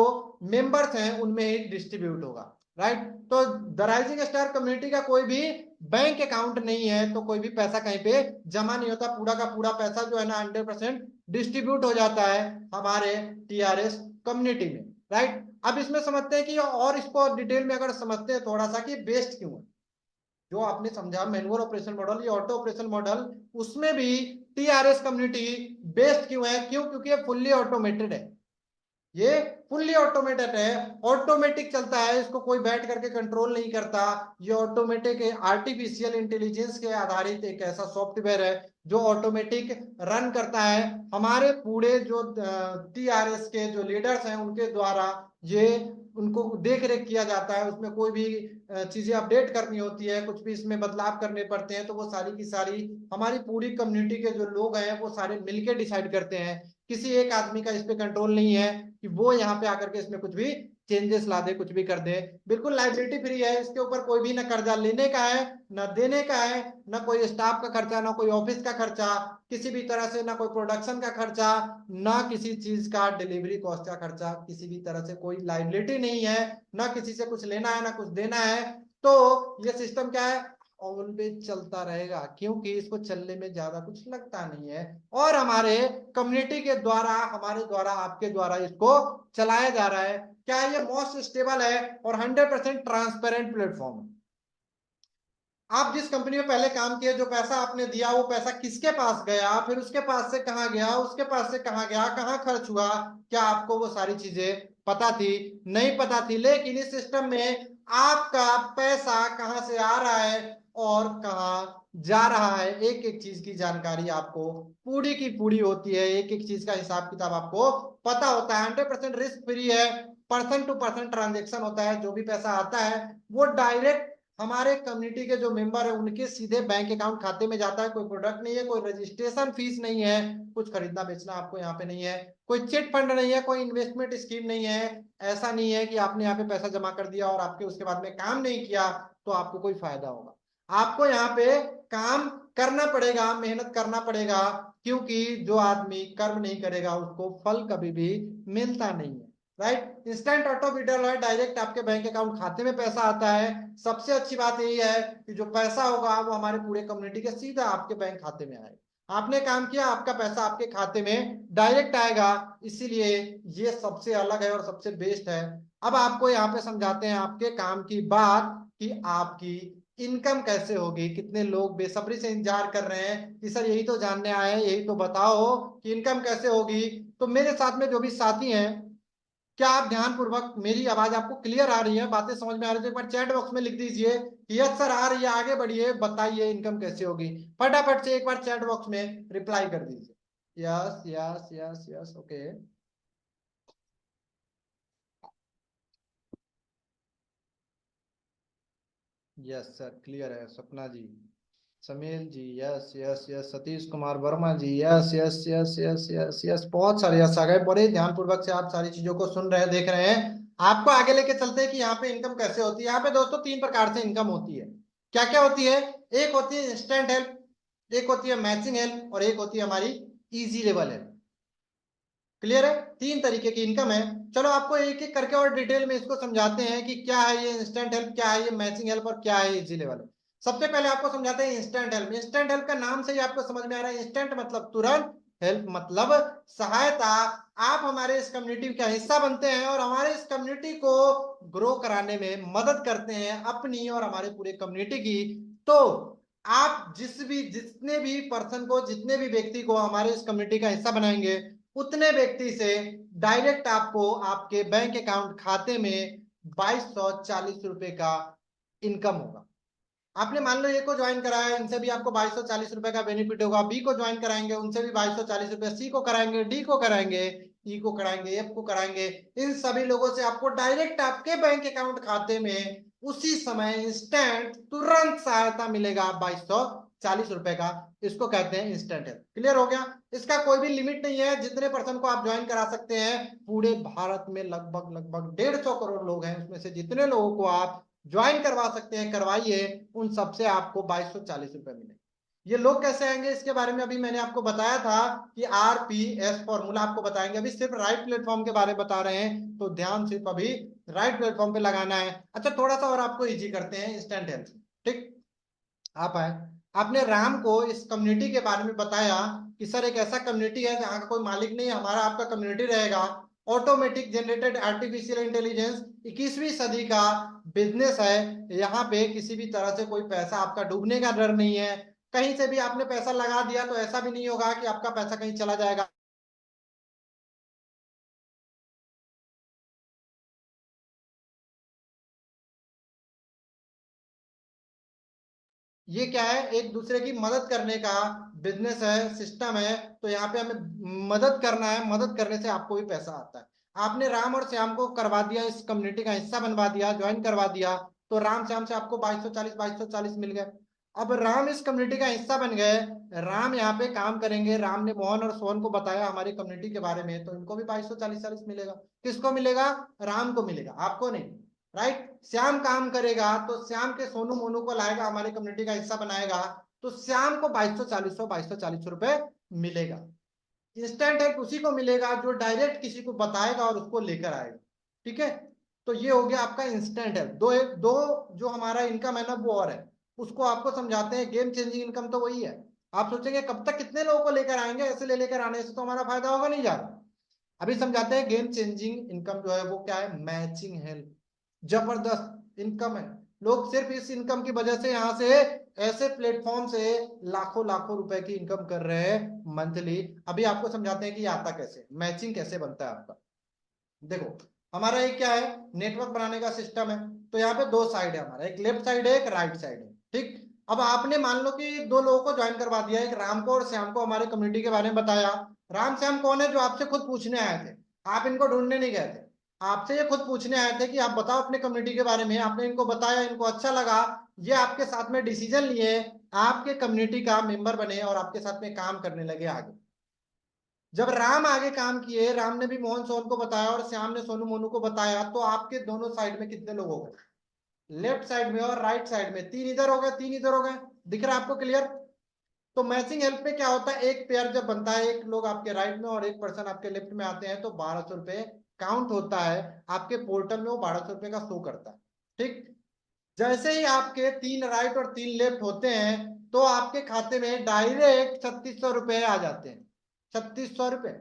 मेंबर्स हैं उनमें ही डिस्ट्रीब्यूट होगा, राइट? तो द राइजिंग स्टार कम्युनिटी का कोई भी बैंक अकाउंट नहीं है, तो कोई भी पैसा कहीं पे जमा नहीं होता। पूरा का पूरा पैसा जो है ना 100% डिस्ट्रीब्यूट हो जाता है हमारे टीआरएस कम्युनिटी में, राइट? अब इसमें समझते हैं कि और इसको डिटेल में अगर समझते हैं थोड़ा सा कि बेस्ट क्यों है। जो आपने समझा मैनुअल ऑपरेशन मॉडल, ये ऑटो ऑपरेशन मॉडल, उसमें भी टीआरएस कम्युनिटी बेस्ट क्यों है? क्यों? क्योंकि ये फुल्ली ऑटोमेटेड है। ये फुल्ली ऑटोमेटेड है, ऑटोमेटिक चलता है, इसको कोई बैठ करके कंट्रोल नहीं करता। ये ऑटोमेटिक आर्टिफिशियल इंटेलिजेंस के आधारित एक ऐसा सॉफ्टवेयर है जो ऑटोमेटिक रन करता है। हमारे पूरे जो टीआरएस के जो लीडर्स हैं उनके द्वारा ये उनको देख रेख किया जाता है। उसमें कोई भी चीजें अपडेट करनी होती है, कुछ भी इसमें बदलाव करने पड़ते हैं, तो वो सारी की सारी हमारी पूरी कम्युनिटी के जो लोग हैं वो सारे मिलके डिसाइड करते हैं। किसी एक आदमी का इस पे कंट्रोल नहीं है कि वो यहाँ पे आकर के इसमें कुछ भी चेंजेस ला दे, कुछ भी कर दे। बिल्कुल लाइबिलिटी फ्री है, इसके ऊपर कोई भी ना कर्जा लेने का है ना देने का है, ना कोई स्टाफ का खर्चा, ना कोई ऑफिस का खर्चा, किसी भी तरह से ना कोई प्रोडक्शन का खर्चा, ना किसी चीज का डिलीवरी कॉस्ट का खर्चा, किसी भी तरह से कोई लाइबिलिटी नहीं है, ना किसी से कुछ लेना है ना कुछ देना है। तो ये सिस्टम क्या है, ऑलवेज चलता रहेगा, क्योंकि इसको चलने में ज्यादा कुछ लगता नहीं है। और हमारे कम्युनिटी के द्वारा, हमारे द्वारा, आपके द्वारा इसको चलाया जा रहा है। क्या ये मोस्ट स्टेबल है और 100% ट्रांसपेरेंट प्लेटफॉर्म है। आप जिस कंपनी में पहले काम किए, जो पैसा आपने दिया वो पैसा किसके पास गया, फिर उसके पास से कहां गया, उसके पास से कहां गया, कहां खर्च हुआ, क्या आपको वो सारी चीजें पता थी? नहीं पता थी। लेकिन इस सिस्टम में आपका पैसा कहां से आ रहा है और कहां जा रहा है, एक एक चीज की जानकारी आपको पूरी की पूरी होती है। एक एक चीज का हिसाब किताब आपको पता होता है। 100% रिस्क फ्री है, पर्सन टू पर्सन ट्रांजेक्शन होता है। जो भी पैसा आता है वो डायरेक्ट हमारे कम्युनिटी के जो मेंबर है उनके सीधे बैंक अकाउंट खाते में जाता है। कोई प्रोडक्ट नहीं है, कोई रजिस्ट्रेशन फीस नहीं है, कुछ खरीदना बेचना आपको यहाँ पे नहीं है, कोई चिट फंड नहीं है, कोई इन्वेस्टमेंट स्कीम नहीं है। ऐसा नहीं है कि आपने यहाँ पे पैसा जमा कर दिया और आपके उसके बाद में काम नहीं किया तो आपको कोई फायदा होगा। आपको यहाँ पे काम करना पड़ेगा, मेहनत करना पड़ेगा, क्योंकि जो आदमी कर्म नहीं करेगा उसको फल कभी भी मिलता नहीं है। राइट, इंस्टेंट ऑटो विड्रॉल है, डायरेक्ट आपके बैंक अकाउंट खाते में पैसा आता है। सबसे अच्छी बात यही है कि जो पैसा होगा वो हमारे पूरे कम्युनिटी के सीधा आपके बैंक खाते में आएगा। आपने काम किया, आपका पैसा आपके खाते में डायरेक्ट आएगा। इसीलिए ये सबसे अलग है और सबसे बेस्ट है। अब आपको यहाँ पे समझाते हैं आपके काम की बात कि आपकी इनकम कैसे होगी। कितने लोग बेसब्री से इंतजार कर रहे हैं कि सर यही तो जानने आए हैं, यही तो बताओ कि इनकम कैसे होगी। तो मेरे साथ में जो भी साथी हैं, क्या आप ध्यान पूर्वक, मेरी आवाज आपको क्लियर आ रही है, बातें समझ में आ रही है? तो एक बार चैट बॉक्स में लिख दीजिए कि यस सर आ रही है, आगे बढ़िए, बताइए इनकम कैसे होगी। फटाफट से एक बार चैट बॉक्स में रिप्लाई कर दीजिए। Yes yes yes yes, okay. Yes sir, clear है। Sapna ji, Sameel ji, yes yes yes, Satish Kumar Verma ji, yes yes yes yes yes yes, बहुत सारे यस आ गए। बड़े ध्यानपूर्वक से आप सारी चीजों को सुन रहे हैं, देख रहे हैं। आपको आगे लेके चलते हैं कि यहाँ पे इनकम कैसे होती है। यहाँ पे दोस्तों तीन प्रकार से इनकम होती है। क्या क्या होती है? एक होती है इंस्टेंट हेल्प, एक होती है मैचिंग हेल्प, और एक होती है हमारी इजी लेवल हेल्प। क्लियर है? तीन तरीके की इनकम है। चलो आपको एक एक करके और डिटेल में इसको समझाते हैं कि क्या है ये इंस्टेंट हेल्प, क्या है ये मैचिंग हेल्प, और क्या है इजी लेवल। सबसे पहले आपको समझाते हैं इंस्टेंट हेल्प। इंस्टेंट हेल्प का नाम से ही आपको समझ में आ रहा है, इंस्टेंट मतलब तुरंत, हेल्प मतलब सहायता। आप हमारे इस कम्युनिटी का हिस्सा बनते हैं और हमारे इस कम्युनिटी को ग्रो कराने में मदद करते हैं, अपनी और हमारे पूरे कम्युनिटी की। तो आप जितने भी पर्सन को, जितने भी व्यक्ति को हमारे इस कम्युनिटी का हिस्सा बनाएंगे, उतने व्यक्ति से डायरेक्ट आपको आपके बैंक अकाउंट खाते में 2240 रुपए का इनकम होगा। आपने मान लो ए को ज्वाइन कराया, इनसे भी आपको 2240 रुपए का बेनिफिट होगा। बी को ज्वाइन कराएंगे, उनसे भी 2240 रुपए, सी को कराएंगे, डी को कराएंगे, ई को कराएंगे, एफ को कराएंगे। इन सभी लोगों से आपको डायरेक्ट आपके बैंक अकाउंट खाते में उसी समय इंस्टेंट तुरंत सहायता मिलेगा 2240 रुपए का। इसको कहते हैं इंस्टेंट हेल्प। क्लियर हो गया? इसका कोई भी लिमिट नहीं है, जितने पर्सन को आप ज्वाइन करा सकते हैं। पूरे भारत में लगभग लगभग 150 करोड़ लोग हैं, उसमें से जितने लोगों को आप ज्वाइन करवा सकते हैं करवाइए, उन सबसे आपको 2240 रुपए मिले। ये लोग कैसे आएंगे इसके बारे में अभी मैंने आपको बताया था कि आरपीएस फॉर्मूला आपको बताएंगे। अभी सिर्फ राइट प्लेटफॉर्म के बारे में बता रहे हैं, तो ध्यान सिर्फ अभी राइट प्लेटफॉर्म पे लगाना है। अच्छा, थोड़ा सा और आपको इजी करते हैं इंस्टेंट हेल्प। ठीक, आप आए, आपने राम को इस कम्युनिटी के बारे में बताया कि सर एक ऐसा कम्युनिटी है जहां का कोई मालिक नहीं, हमारा आपका कम्युनिटी रहेगा, ऑटोमेटिक जनरेटेड आर्टिफिशियल इंटेलिजेंस, 21वीं सदी का बिजनेस है। यहाँ पे किसी भी तरह से कोई पैसा आपका डूबने का डर नहीं है। कहीं से भी आपने पैसा लगा दिया तो ऐसा भी नहीं होगा कि आपका पैसा कहीं चला जाएगा। ये क्या है, एक दूसरे की मदद करने का बिजनेस है, सिस्टम है। तो यहाँ पे हमें मदद करना है, मदद करने से आपको भी पैसा आता है। आपने राम और श्याम को करवा दिया, इस कम्युनिटी का हिस्सा बनवा दिया, ज्वाइन करवा दिया, तो राम श्याम से आपको 2240 मिल गए। अब राम इस कम्युनिटी का हिस्सा बन गए, राम यहाँ पे काम करेंगे, राम ने मोहन और सोहन को बताया हमारी कम्युनिटी के बारे में, तो इनको भी 2240 मिलेगा। किसको मिलेगा? राम को मिलेगा, आपको नहीं। राइट। श्याम काम करेगा तो श्याम के सोनू मोनू को लाएगा, हमारी कम्युनिटी का हिस्सा बनाएगा, तो श्याम को 2240 रुपए मिलेगा। इंस्टेंट हेल्प उसी को मिलेगा जो डायरेक्ट किसी को बताएगा और उसको लेकर आएगा। ठीक है, तो ये हो गया आपका इंस्टेंट हेल्प। दो दो जो हमारा इनकम है ना वो और है, उसको आपको समझाते हैं। गेम चेंजिंग इनकम तो वही है। आप सोचेंगे कब तक कितने लोगों को लेकर आएंगे, ऐसे ले लेकर आने से तो हमारा फायदा होगा नहीं ज्यादा। अभी समझाते हैं गेम चेंजिंग इनकम जो है वो क्या है, मैचिंग हेल्प। जबरदस्त इनकम है। लोग सिर्फ इस इनकम की वजह से यहाँ से ऐसे प्लेटफॉर्म से लाखों लाखों रुपए की इनकम कर रहे हैं मंथली। अभी आपको समझाते हैं कि ये आता कैसे, मैचिंग कैसे बनता है आपका। देखो, हमारा एक क्या है, नेटवर्क बनाने का सिस्टम है। तो यहाँ पे दो साइड है हमारा, एक लेफ्ट साइड है, एक राइट साइड है। ठीक। अब आपने मान लो कि दो लोगों को ज्वाइन करवा दिया, एक राम को और श्याम को हमारे कम्युनिटी के बारे में बताया। राम श्याम कौन है? जो आपसे खुद पूछने आए थे, आप इनको ढूंढने नहीं गए थे। आपसे ये खुद पूछने आए थे कि आप बताओ अपने कम्युनिटी के बारे में। आपने इनको बताया, इनको अच्छा लगा, ये आपके साथ में डिसीजन लिए, आपके कम्युनिटी का मेंबर बने और आपके साथ में काम करने लगे आगे। जब राम आगे काम किए, राम ने भी मोहन सोहन को बताया और श्याम ने सोनू मोनू को बताया, तो आपके दोनों साइड में कितने लोग हो गए? लेफ्ट साइड में और राइट साइड में तीन इधर हो गए, तीन इधर हो गए। दिख रहा है आपको क्लियर? तो मैचिंग हेल्प पे क्या होता है, एक पेयर जब बनता है, एक लोग आपके राइट में और एक पर्सन आपके लेफ्ट में आते हैं, तो 1200 रुपए काउंट होता है आपके पोर्टल में, वो 1200 रुपए का शो करता है। ठीक। जैसे ही आपके तीन राइट और तीन लेफ्ट होते हैं, तो आपके खाते में डायरेक्ट 3600 रुपए आ जाते हैं। 3600 रुपए।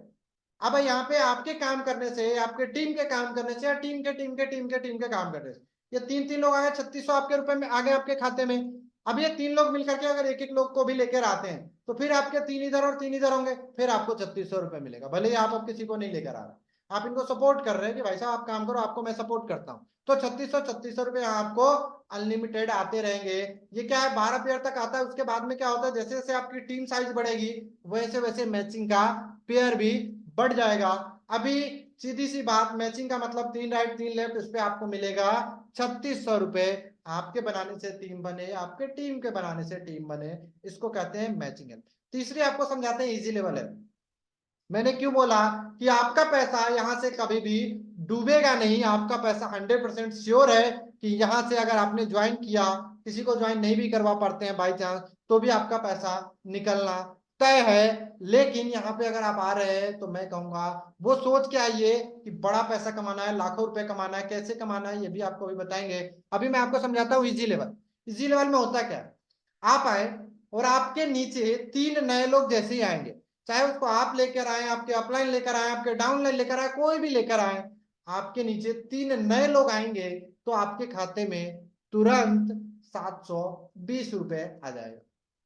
अब यहाँ पे आपके काम करने से, आपके टीम के काम करने से, या टीम के काम करने से, ये तीन तीन लोग आए, 3600 आपके रुपए में आ गए आपके खाते में। अब ये तीन लोग मिलकर के अगर एक एक लोग को भी लेकर आते हैं, तो फिर आपके तीन इधर और तीन इधर होंगे, फिर आपको 3600 रुपए मिलेगा। भले ही आप अब किसी को नहीं लेकर आ रहे, आप इनको सपोर्ट कर रहे हैं कि भाई साहब आप काम करो, आपको मैं सपोर्ट करता हूँ। तो 3600 आपको अनलिमिटेड आते रहेंगे। ये क्या है, 12 पेयर तक आता है। उसके बाद में क्या होता है, जैसे जैसे आपकी टीम साइज बढ़ेगी, वैसे वैसे मैचिंग का पेयर भी बढ़ जाएगा। अभी सीधी सी बात, मैचिंग का मतलब तीन राइट तीन लेफ्ट, उस पर आपको मिलेगा 3600 रुपए। आपके बनाने से टीम बने, आपके टीम के बनाने से टीम बने, इसको कहते हैं मैचिंग है। तीसरी आपको समझाते हैं इजी लेवल है। मैंने क्यों बोला कि आपका पैसा यहां से कभी भी डूबेगा नहीं, आपका पैसा 100% श्योर है कि यहां से अगर आपने ज्वाइन किया, किसी को ज्वाइन नहीं भी करवा पाते हैं बाई चांस, तो भी आपका पैसा निकलना तय है। लेकिन यहाँ पे अगर आप आ रहे हैं, तो मैं कहूंगा वो सोच के आइए कि बड़ा पैसा कमाना है, लाखों रुपए कमाना है, कैसे कमाना है ये भी आपको अभी बताएंगे। अभी मैं आपको समझाता हूँ इजी लेवल। इजी लेवल में होता क्या है, आप आए और आपके नीचे तीन नए लोग जैसे ही आएंगे, चाहे उसको आप लेकर आए, आपके अपलाइन लेकर आए, आपके डाउनलाइन लेकर आए, कोई भी लेकर आए, आपके नीचे तीन नए लोग आएंगे, तो आपके खाते में तुरंत 720 रुपए आ जाएगा।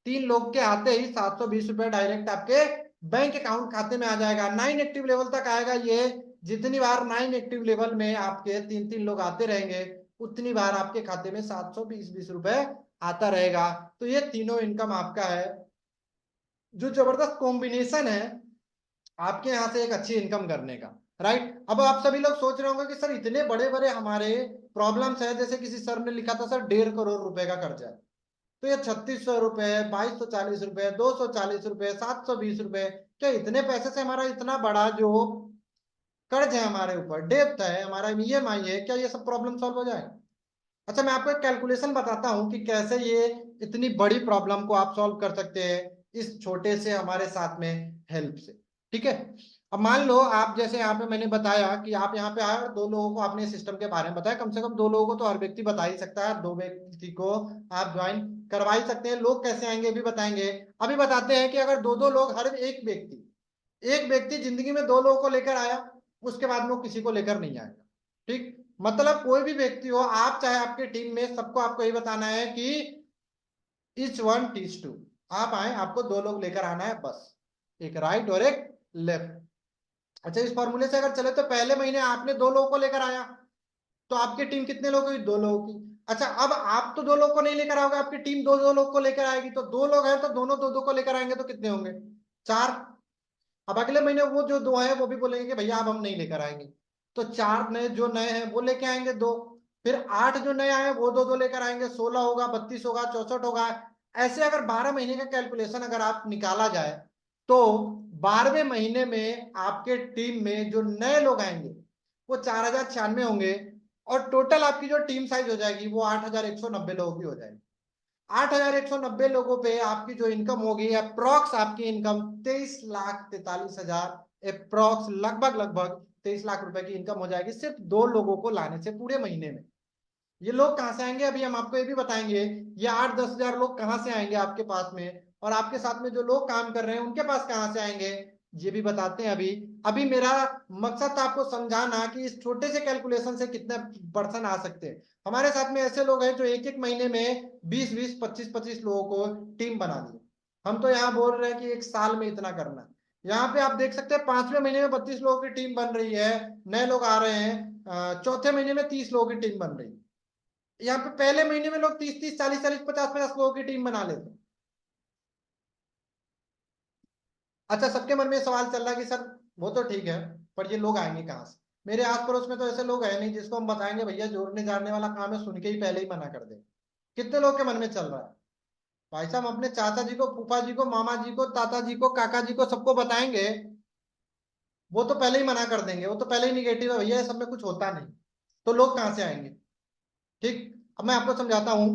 तीन लोग के आते ही 720 रुपए डायरेक्ट आपके बैंक अकाउंट खाते में आ जाएगा। 9 एक्टिव लेवल तक आएगा ये। जितनी बार 9 एक्टिव लेवल में आपके तीन तीन लोग आते रहेंगे, उतनी बार आपके खाते में 720 रुपए आता रहेगा। तो ये तीनों इनकम आपका है, जो जबरदस्त कॉम्बिनेशन है आपके यहाँ से एक अच्छी इनकम करने का। राइट। अब आप सभी लोग सोच रहे होंगे कि सर इतने बड़े बड़े हमारे प्रॉब्लम्स है, जैसे किसी सर ने लिखा था सर 1.5 करोड़ रुपए का कर्जा है, तो ये 3600 रुपए, 2240 रुपए, 240 रुपए, 720 रुपए, क्या इतने पैसे से हमारा इतना बड़ा जो कर्ज है हमारे ऊपर, डेब्ट है हमारा, ईएमआई है, क्या ये सब प्रॉब्लम सॉल्व हो जाए? अच्छा, मैं आपको एक कैलकुलेशन बताता हूं कि कैसे ये इतनी बड़ी प्रॉब्लम को आप सॉल्व कर सकते हैं इस छोटे से हमारे साथ में हेल्प से। ठीक है। अब मान लो आप, जैसे यहाँ पे मैंने बताया कि आप यहाँ पे आए और दो लोगों को आपने सिस्टम के बारे में बताया, कम से कम दो लोगों को तो हर व्यक्ति बता ही सकता है, दो व्यक्ति को आप ज्वाइन करवा ही सकते हैं। लोग कैसे आएंगे भी बताएंगे। अभी बताते हैं कि अगर दो दो लोग, हर एक व्यक्ति जिंदगी में दो लोगों को लेकर आया, उसके बाद में वो किसी को लेकर नहीं आएगा। ठीक। मतलब कोई भी व्यक्ति हो, आप चाहे आपके टीम में, सबको आपको यही बताना है कि इच वन टीच टू। आप आए, आपको दो लोग लेकर आना है बस, एक राइट और एक लेफ्ट। अच्छा, इस फॉर्मूले से अगर चले तो पहले महीने आपने दो लोगों को लेकर आया, तो आपकी टीम कितने लोगों की? दो लोगों की। अच्छा, अब आप तो 2 लोग को नहीं लेकर आओगे, आपकी टीम दो दो लोग को लेकर आएगी, तो 2 लोग हैं तो दोनों दो दो को लेकर आएंगे तो कितने होंगे? 4। अब अगले महीने वो जो 2 हैं वो भी बोलेंगे कि भैया अब हम नहीं लेकर आएंगे, तो 4 नए जो नए हैं वो लेके आएंगे 2। फिर 8 जो नए आए वो दो दो लेकर आएंगे, 16 होगा, 32 होगा, 64 होगा। ऐसे अगर 12 महीने का कैलकुलेशन अगर आप निकाला जाए तो 12वें महीने में आपके टीम में जो नए लोग आएंगे वो 4096 होंगे, और टोटल आपकी जो टीम साइज हो जाएगी वो 8190 लोगों की हो जाएगी। 8190 लोगों पे आपकी जो इनकम होगी, अप्रोक्स आपकी इनकम 23,43,000, अप्रोक्स लगभग लगभग 23 लाख रुपए की इनकम हो जाएगी सिर्फ 2 लोगों को लाने से पूरे महीने में। ये लोग कहां से आएंगे अभी हम आपको ये भी बताएंगे। ये 8-10 हजार लोग कहां से आएंगे आपके पास में, और आपके साथ में जो लोग काम कर रहे हैं उनके पास कहां से आएंगे, ये भी बताते हैं अभी। अभी मेरा मकसद था आपको समझाना कि इस छोटे से कैलकुलेशन से कितने पर्सन आ सकते हैं। हमारे साथ में ऐसे लोग हैं जो एक एक महीने में 20-20, 25-25 लोगों को टीम बना दी। हम तो यहाँ बोल रहे हैं कि एक साल में इतना करना। यहाँ पे आप देख सकते हैं 5वें महीने में 32 लोगों की टीम बन रही है, नए लोग आ रहे हैं। चौथे महीने में 30 लोगों की टीम बन रही है। यहाँ पे पहले महीने में लोग 30-30, 40-40, 50-50 लोगों की टीम बना लेते हैं। अच्छा, सबके मन में सवाल चल रहा है कि सर वो तो ठीक है, पर ये लोग आएंगे कहाँ से? मेरे आस पड़ोस में तो ऐसे लोग हैं नहीं जिसको हम बताएंगे भैया जोड़ने जाने वाला काम है, सुन के ही पहले ही मना कर दे। कितने लोग के मन में चल रहा है? भाई साहब, हम अपने चाचा जी को, फूफा जी को, मामा जी को, ताता जी को, काका जी को, सबको बताएंगे, वो तो पहले ही मना कर देंगे, वो तो पहले ही निगेटिव है भैया, ये सब में कुछ होता नहीं। तो लोग कहाँ से आएंगे? ठीक, अब मैं आपको समझाता हूं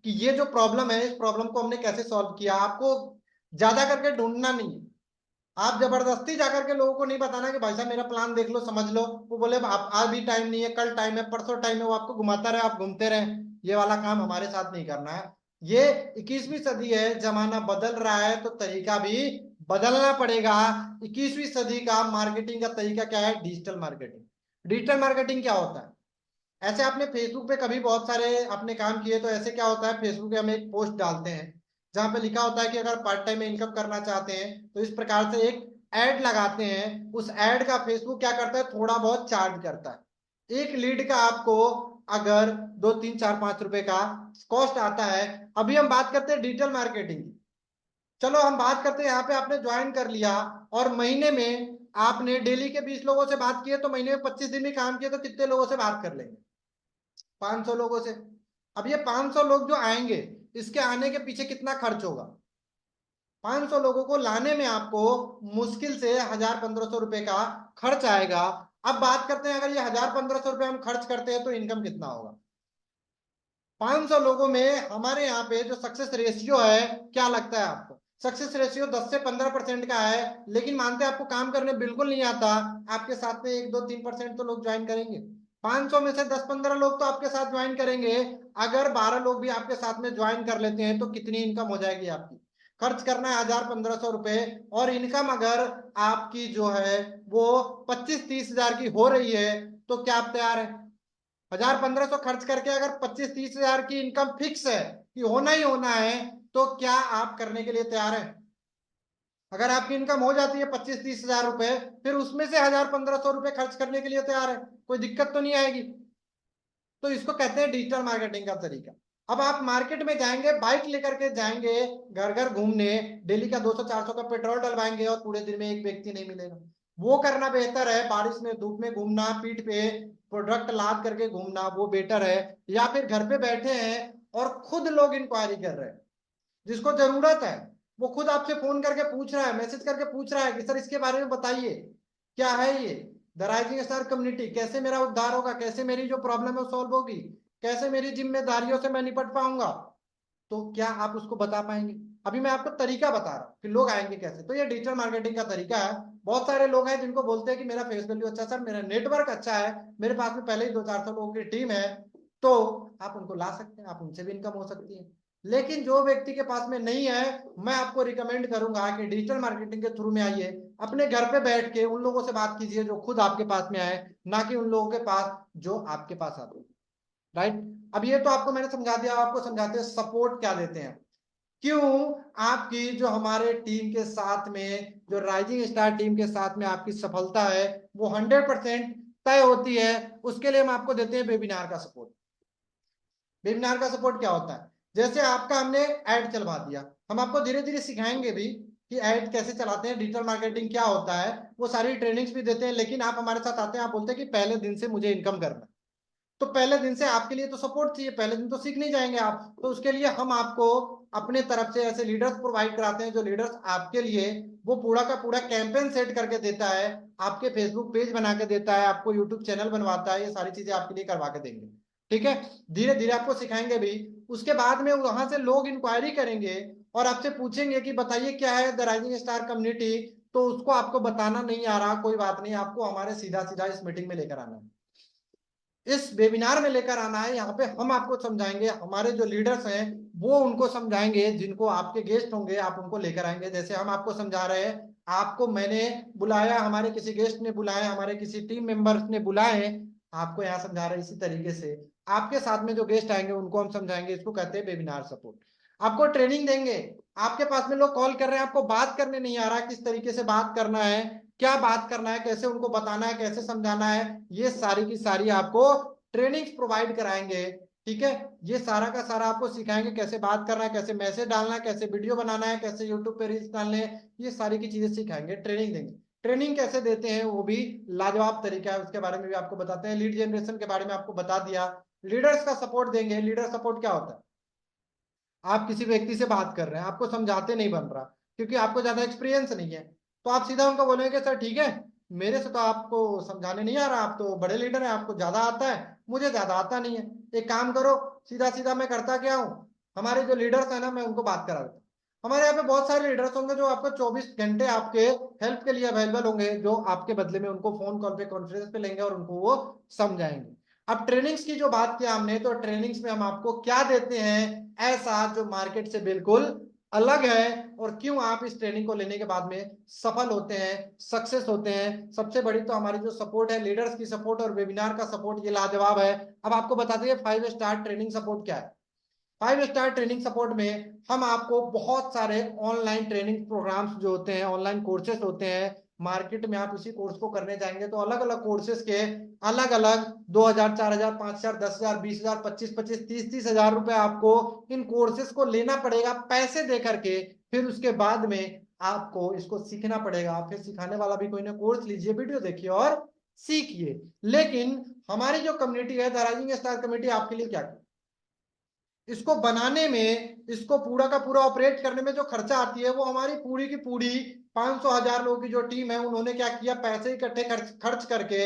कि ये जो प्रॉब्लम है, इस प्रॉब्लम को हमने कैसे सॉल्व किया। आपको ज्यादा करके ढूंढना नहीं है, आप जबरदस्ती जाकर के लोगों को नहीं बताना कि भाई साहब मेरा प्लान देख लो, समझ लो। वो बोले आप आज भी टाइम नहीं है, कल टाइम है, परसों टाइम है, वो आपको घुमाता रहे, आप घूमते रहे। ये वाला काम हमारे साथ नहीं करना है। ये 21वीं सदी है, जमाना बदल रहा है तो तरीका भी बदलना पड़ेगा। 21वीं सदी का मार्केटिंग का तरीका क्या है? Digital marketing. डिजिटल मार्केटिंग क्या होता है? ऐसे आपने फेसबुक पे कभी बहुत सारे अपने काम किए तो ऐसे क्या होता है, फेसबुक पे हम एक पोस्ट डालते हैं जहां पे लिखा होता है कि अगर पार्ट टाइम में इनकम करना चाहते हैं तो इस प्रकार से एक एड लगाते हैं। उस एड का फेसबुक क्या करता है, थोड़ा बहुत चार्ज करता है। एक लीड का आपको अगर 2, 3, 4, 5 रुपए का कॉस्ट आता है। अभी हम बात करते हैं डिजिटल मार्केटिंग की। चलो हम बात करते हैं, यहाँ पे आपने ज्वाइन कर लिया और महीने में आपने डेली के 20 लोगों से बात की है, तो महीने में 25 दिन भी काम किए तो कितने लोगों से बात कर लेंगे? 500 लोगों से। अब ये 500 लोग जो आएंगे, इसके आने के पीछे कितना खर्च होगा? 500 लोगों को लाने में आपको मुश्किल से 1000-1500 रुपए का खर्च आएगा। अब बात करते हैं, अगर ये 1000-1500 रुपए हम खर्च करते हैं तो इनकम कितना होगा? 500 लोगों में हमारे यहाँ पे जो सक्सेस रेशियो है, क्या लगता है आपको? सक्सेस रेशियो 10 से 15% का है। लेकिन मानते हैं आपको काम करने बिल्कुल नहीं आता, आपके साथ में 1, 2, 3% तो लोग ज्वाइन करेंगे। 500 में से 10-15 लोग तो आपके साथ ज्वाइन करेंगे। अगर 12 लोग भी आपके साथ में ज्वाइन कर लेते हैं तो कितनी इनकम हो जाएगी आपकी? खर्च करना है 1000-1500 रुपए, और इनकम अगर आपकी जो है वो 25-30 हजार की हो रही है, तो क्या आप तैयार है? 1000-1500 खर्च करके अगर 25-30 हजार की इनकम फिक्स है कि होना ही होना है, तो क्या आप करने के लिए तैयार है? अगर आपकी इनकम हो जाती है 25-30 हजार रुपए, फिर उसमें से 1000-1500 रुपए खर्च करने के लिए तैयार है, कोई दिक्कत तो नहीं आएगी। तो इसको कहते हैं डिजिटल मार्केटिंग का तरीका। अब आप मार्केट में जाएंगे, बाइक लेकर के जाएंगे घर घर घूमने, डेली का 200-400 का पेट्रोल डलवाएंगे और पूरे दिन में एक व्यक्ति नहीं मिलेगा। वो करना बेहतर है, बारिश में धूप में घूमना, पीठ पे प्रोडक्ट लाद करके घूमना, वो बेटर है। या फिर घर पे बैठे हैं और खुद लोग इंक्वायरी कर रहे हैं, जिसको जरूरत है वो खुद आपसे फोन करके पूछ रहा है, मैसेज करके पूछ रहा है कि सर इसके बारे में बताइए, क्या है ये द राइजिंग स्टार कम्युनिटी, कैसे मेरा उद्धार होगा, कैसे मेरी जो प्रॉब्लम है वो सॉल्व होगी, कैसे मेरी जिम्मेदारियों से मैं निपट पाऊंगा। तो क्या आप उसको बता पाएंगे? अभी मैं आपको तरीका बता रहा हूँ कि लोग आएंगे कैसे। तो ये डिजिटल मार्केटिंग का तरीका है। बहुत सारे लोग हैं जिनको बोलते हैं कि मेरा फेस वैल्यू अच्छा, सर मेरा नेटवर्क अच्छा है, मेरे पास में पहले ही 200-400 लोगों की टीम है, तो आप उनको ला सकते हैं, आप उनसे भी इनकम हो सकती है। लेकिन जो व्यक्ति के पास में नहीं है, मैं आपको रिकमेंड करूंगा कि डिजिटल मार्केटिंग के थ्रू में आइए, अपने घर पे बैठ के उन लोगों से बात कीजिए जो खुद आपके पास में आए, ना कि उन लोगों के पास जो आपके पास आते हैं। राइट। अब ये तो आपको मैंने समझा दिया, आपको समझाते हैं सपोर्ट क्या देते हैं। क्यों आपकी जो हमारे टीम के साथ में, जो राइजिंग स्टार टीम के साथ में आपकी सफलता है वो 100% तय होती है, उसके लिए हम आपको देते हैं वेबिनार का सपोर्ट। वेबिनार का सपोर्ट क्या होता है, जैसे आपका हमने ऐड चलवा दिया, हम आपको धीरे धीरे सिखाएंगे भी कि ऐड कैसे चलाते हैं, डिजिटल मार्केटिंग क्या होता है, वो सारी ट्रेनिंग्स भी देते हैं। लेकिन आप हमारे साथ आते हैं, आप बोलते हैं कि पहले दिन से मुझे इनकम करना है, तो पहले दिन से आपके लिए तो सपोर्ट चाहिए, पहले दिन तो सीख नहीं जाएंगे आप, तो उसके लिए हम आपको अपने तरफ से ऐसे लीडर्स प्रोवाइड कराते हैं, जो लीडर्स आपके लिए वो पूरा का पूरा कैंपेन सेट करके देता है, आपके फेसबुक पेज बना के देता है, आपको यूट्यूब चैनल बनवाता है, ये सारी चीजें आपके लिए करवा के देंगे। ठीक है, धीरे धीरे आपको सिखाएंगे भी। उसके बाद में वहां से लोग इंक्वायरी करेंगे और आपसे पूछेंगे कि बताइए क्या है द राइजिंग स्टार कम्युनिटी, तो उसको आपको बताना नहीं आ रहा, कोई बात नहीं, आपको हमारे सीधा सीधा इस मीटिंग में लेकर आना है, इस वेबिनार में लेकर आना है। यहाँ पे हम आपको समझाएंगे, हमारे जो लीडर्स हैं वो उनको समझाएंगे, जिनको आपके गेस्ट होंगे आप उनको लेकर आएंगे। जैसे हम आपको समझा रहे हैं, आपको मैंने बुलाया, हमारे किसी गेस्ट ने बुलाया, हमारे किसी टीम मेंबर्स ने बुलाए, आपको यहाँ समझा रहे हैं। इसी तरीके से आपके साथ में जो गेस्ट आएंगे उनको हम समझाएंगे, इसको कहते हैं वेबिनार सपोर्ट। आपको ट्रेनिंग देंगे, आपके पास में लोग कॉल कर रहे हैं, आपको बात करने नहीं आ रहा, किस तरीके से बात करना है, क्या बात करना है, कैसे उनको बताना है, कैसे समझाना है, ये सारी की सारी आपको ट्रेनिंग्स प्रोवाइड कराएंगे। ठीक है, ये सारा का सारा आपको सिखाएंगे, कैसे बात करना है, कैसे मैसेज डालना है, कैसे वीडियो बनाना है, कैसे यूट्यूब पे रील्स डालने हैं, ये सारी की चीजें सिखाएंगे, ट्रेनिंग देंगे। ट्रेनिंग कैसे देते हैं वो भी लाजवाब तरीका है, उसके बारे में भी आपको बताते हैं। लीड जनरेशन के बारे में आपको बता दिया। लीडर्स का सपोर्ट देंगे। लीडर सपोर्ट क्या होता है, आप किसी व्यक्ति से बात कर रहे हैं, आपको समझाते नहीं बन रहा, क्योंकि आपको ज्यादा एक्सपीरियंस नहीं है, तो आप सीधा उनको बोलेंगे सर ठीक है, मेरे से तो आपको समझाने नहीं आ रहा, आप तो बड़े लीडर हैं, आपको ज्यादा आता है, मुझे ज्यादा आता नहीं है, एक काम करो, सीधा सीधा मैं करता क्या हूँ, हमारे जो लीडर्स है ना, मैं उनको बात करा देता हूँ। हमारे यहाँ पे बहुत सारे लीडर्स होंगे जो आपको 24 घंटे आपके हेल्प के लिए अवेलेबल होंगे, जो आपके बदले में उनको फोन कॉल पे कॉन्फ्रेंस पे लेंगे और उनको वो समझाएंगे। अब ट्रेनिंग्स की जो बात किया हमने, तो ट्रेनिंग्स में हम आपको क्या देते हैं ऐसा जो मार्केट से बिल्कुल अलग है, और क्यों आप इस ट्रेनिंग को लेने के बाद में सफल होते हैं, सक्सेस होते हैं। सबसे बड़ी तो हमारी जो सपोर्ट है, लीडर्स की सपोर्ट और वेबिनार का सपोर्ट, ये लाजवाब है। अब आपको बता दें 5 स्टार ट्रेनिंग सपोर्ट क्या है। 5 स्टार ट्रेनिंग सपोर्ट में हम आपको बहुत सारे ऑनलाइन ट्रेनिंग प्रोग्राम्स जो होते हैं, ऑनलाइन कोर्सेस होते हैं, मार्केट में आप इसी कोर्स को करने जाएंगे तो अलग अलग कोर्सेस के अलग अलग 2,000, 4,000, 5,000, 10,000, 20,000, 25,000, 30,000 रुपए आपको इन कोर्सेस को लेना पड़ेगा पैसे दे करके। फिर उसके बाद में आपको इसको सीखना पड़ेगा, फिर सिखाने वाला भी कोई ना कोर्स लीजिए, वीडियो देखिए और सीखिए। लेकिन हमारी जो कम्युनिटी है, द राइजिंग स्टार कम्युनिटी, आपके लिए क्या है, इसको बनाने में, इसको पूरा का पूरा ऑपरेट करने में जो खर्चा आती है, वो हमारी पूरी की पूरी 500,000 लोगों की जो टीम है, उन्होंने क्या किया, पैसे इकट्ठे खर्च करके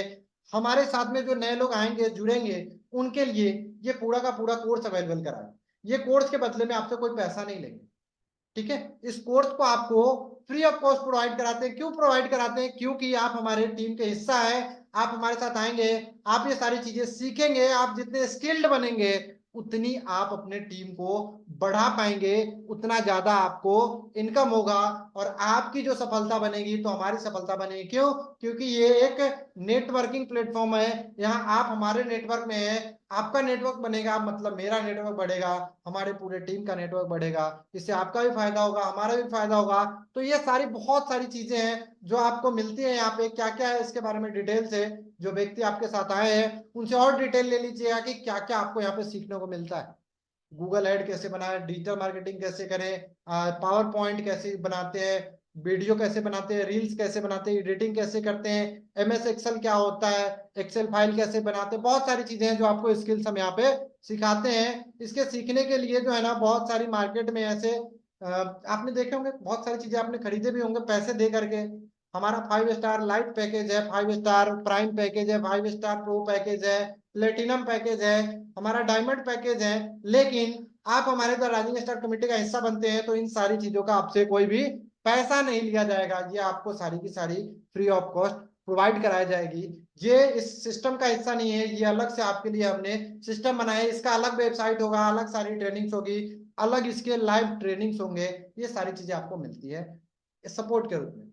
हमारे साथ में जो नए लोग आएंगे जुड़ेंगे उनके लिए ये पूरा का पूरा कोर्स अवेलेबल कराया। ये कोर्स के बदले में आपसे कोई पैसा नहीं लेंगे। ठीक है, इस कोर्स को आपको फ्री ऑफ कॉस्ट प्रोवाइड कराते हैं। क्यों प्रोवाइड कराते हैं, क्योंकि आप हमारे टीम के हिस्सा है, आप हमारे साथ आएंगे, आप ये सारी चीजें सीखेंगे, आप जितने स्किल्ड बनेंगे उतनी आप अपने टीम को बढ़ा पाएंगे, उतना ज्यादा आपको इनकम होगा, और आपकी जो सफलता बनेगी तो हमारी सफलता बनेगी। क्यों, क्योंकि ये एक नेटवर्किंग प्लेटफॉर्म है, यहाँ आप हमारे नेटवर्क में है, आपका नेटवर्क बनेगा मतलब मेरा नेटवर्क बढ़ेगा, हमारे पूरे टीम का नेटवर्क बढ़ेगा, इससे आपका भी फायदा होगा, हमारा भी फायदा होगा। तो ये सारी बहुत सारी चीजें हैं जो आपको मिलती है यहाँ पे। क्या क्या है इसके बारे में डिटेल से, जो व्यक्ति आपके साथ आए हैं उनसे और डिटेल ले लीजिएगा कि क्या क्या आपको यहाँ पे सीखने को मिलता है। गूगल ऐड कैसे बनाए, डिजिटल मार्केटिंग कैसे करें, पावर पॉइंट कैसे बनाते हैं, वीडियो कैसे बनाते हैं, रील्स कैसे बनाते हैं, एडिटिंग कैसे करते हैं, एमएस एक्सेल क्या होता है, एक्सेल फाइल कैसे बनाते हैं, बहुत सारी चीजें हैं जो आपको स्किल्स हम यहाँ पे सिखाते हैं। इसके सीखने के लिए जो है ना, बहुत सारी मार्केट में ऐसे आपने देखे होंगे, बहुत सारी चीजें आपने खरीदे भी होंगे पैसे दे करके। हमारा 5 स्टार लाइट पैकेज है, 5 स्टार प्राइम पैकेज है, 5 स्टार प्रो पैकेज है, प्लेटिनम पैकेज है, हमारा डायमंड पैकेज है। लेकिन आप हमारे द राइजिंग स्टार कमेटी का हिस्सा बनते हैं तो इन सारी चीजों का आपसे कोई भी पैसा नहीं लिया जाएगा, ये आपको सारी की सारी फ्री ऑफ कॉस्ट प्रोवाइड कराई जाएगी। ये इस सिस्टम का हिस्सा नहीं है, ये अलग से आपके लिए हमने सिस्टम बनाया है, इसका अलग वेबसाइट होगा, अलग सारी ट्रेनिंग्स होगी, अलग इसके लाइव ट्रेनिंग्स होंगे, ये सारी चीजें आपको मिलती है सपोर्ट के रूप में।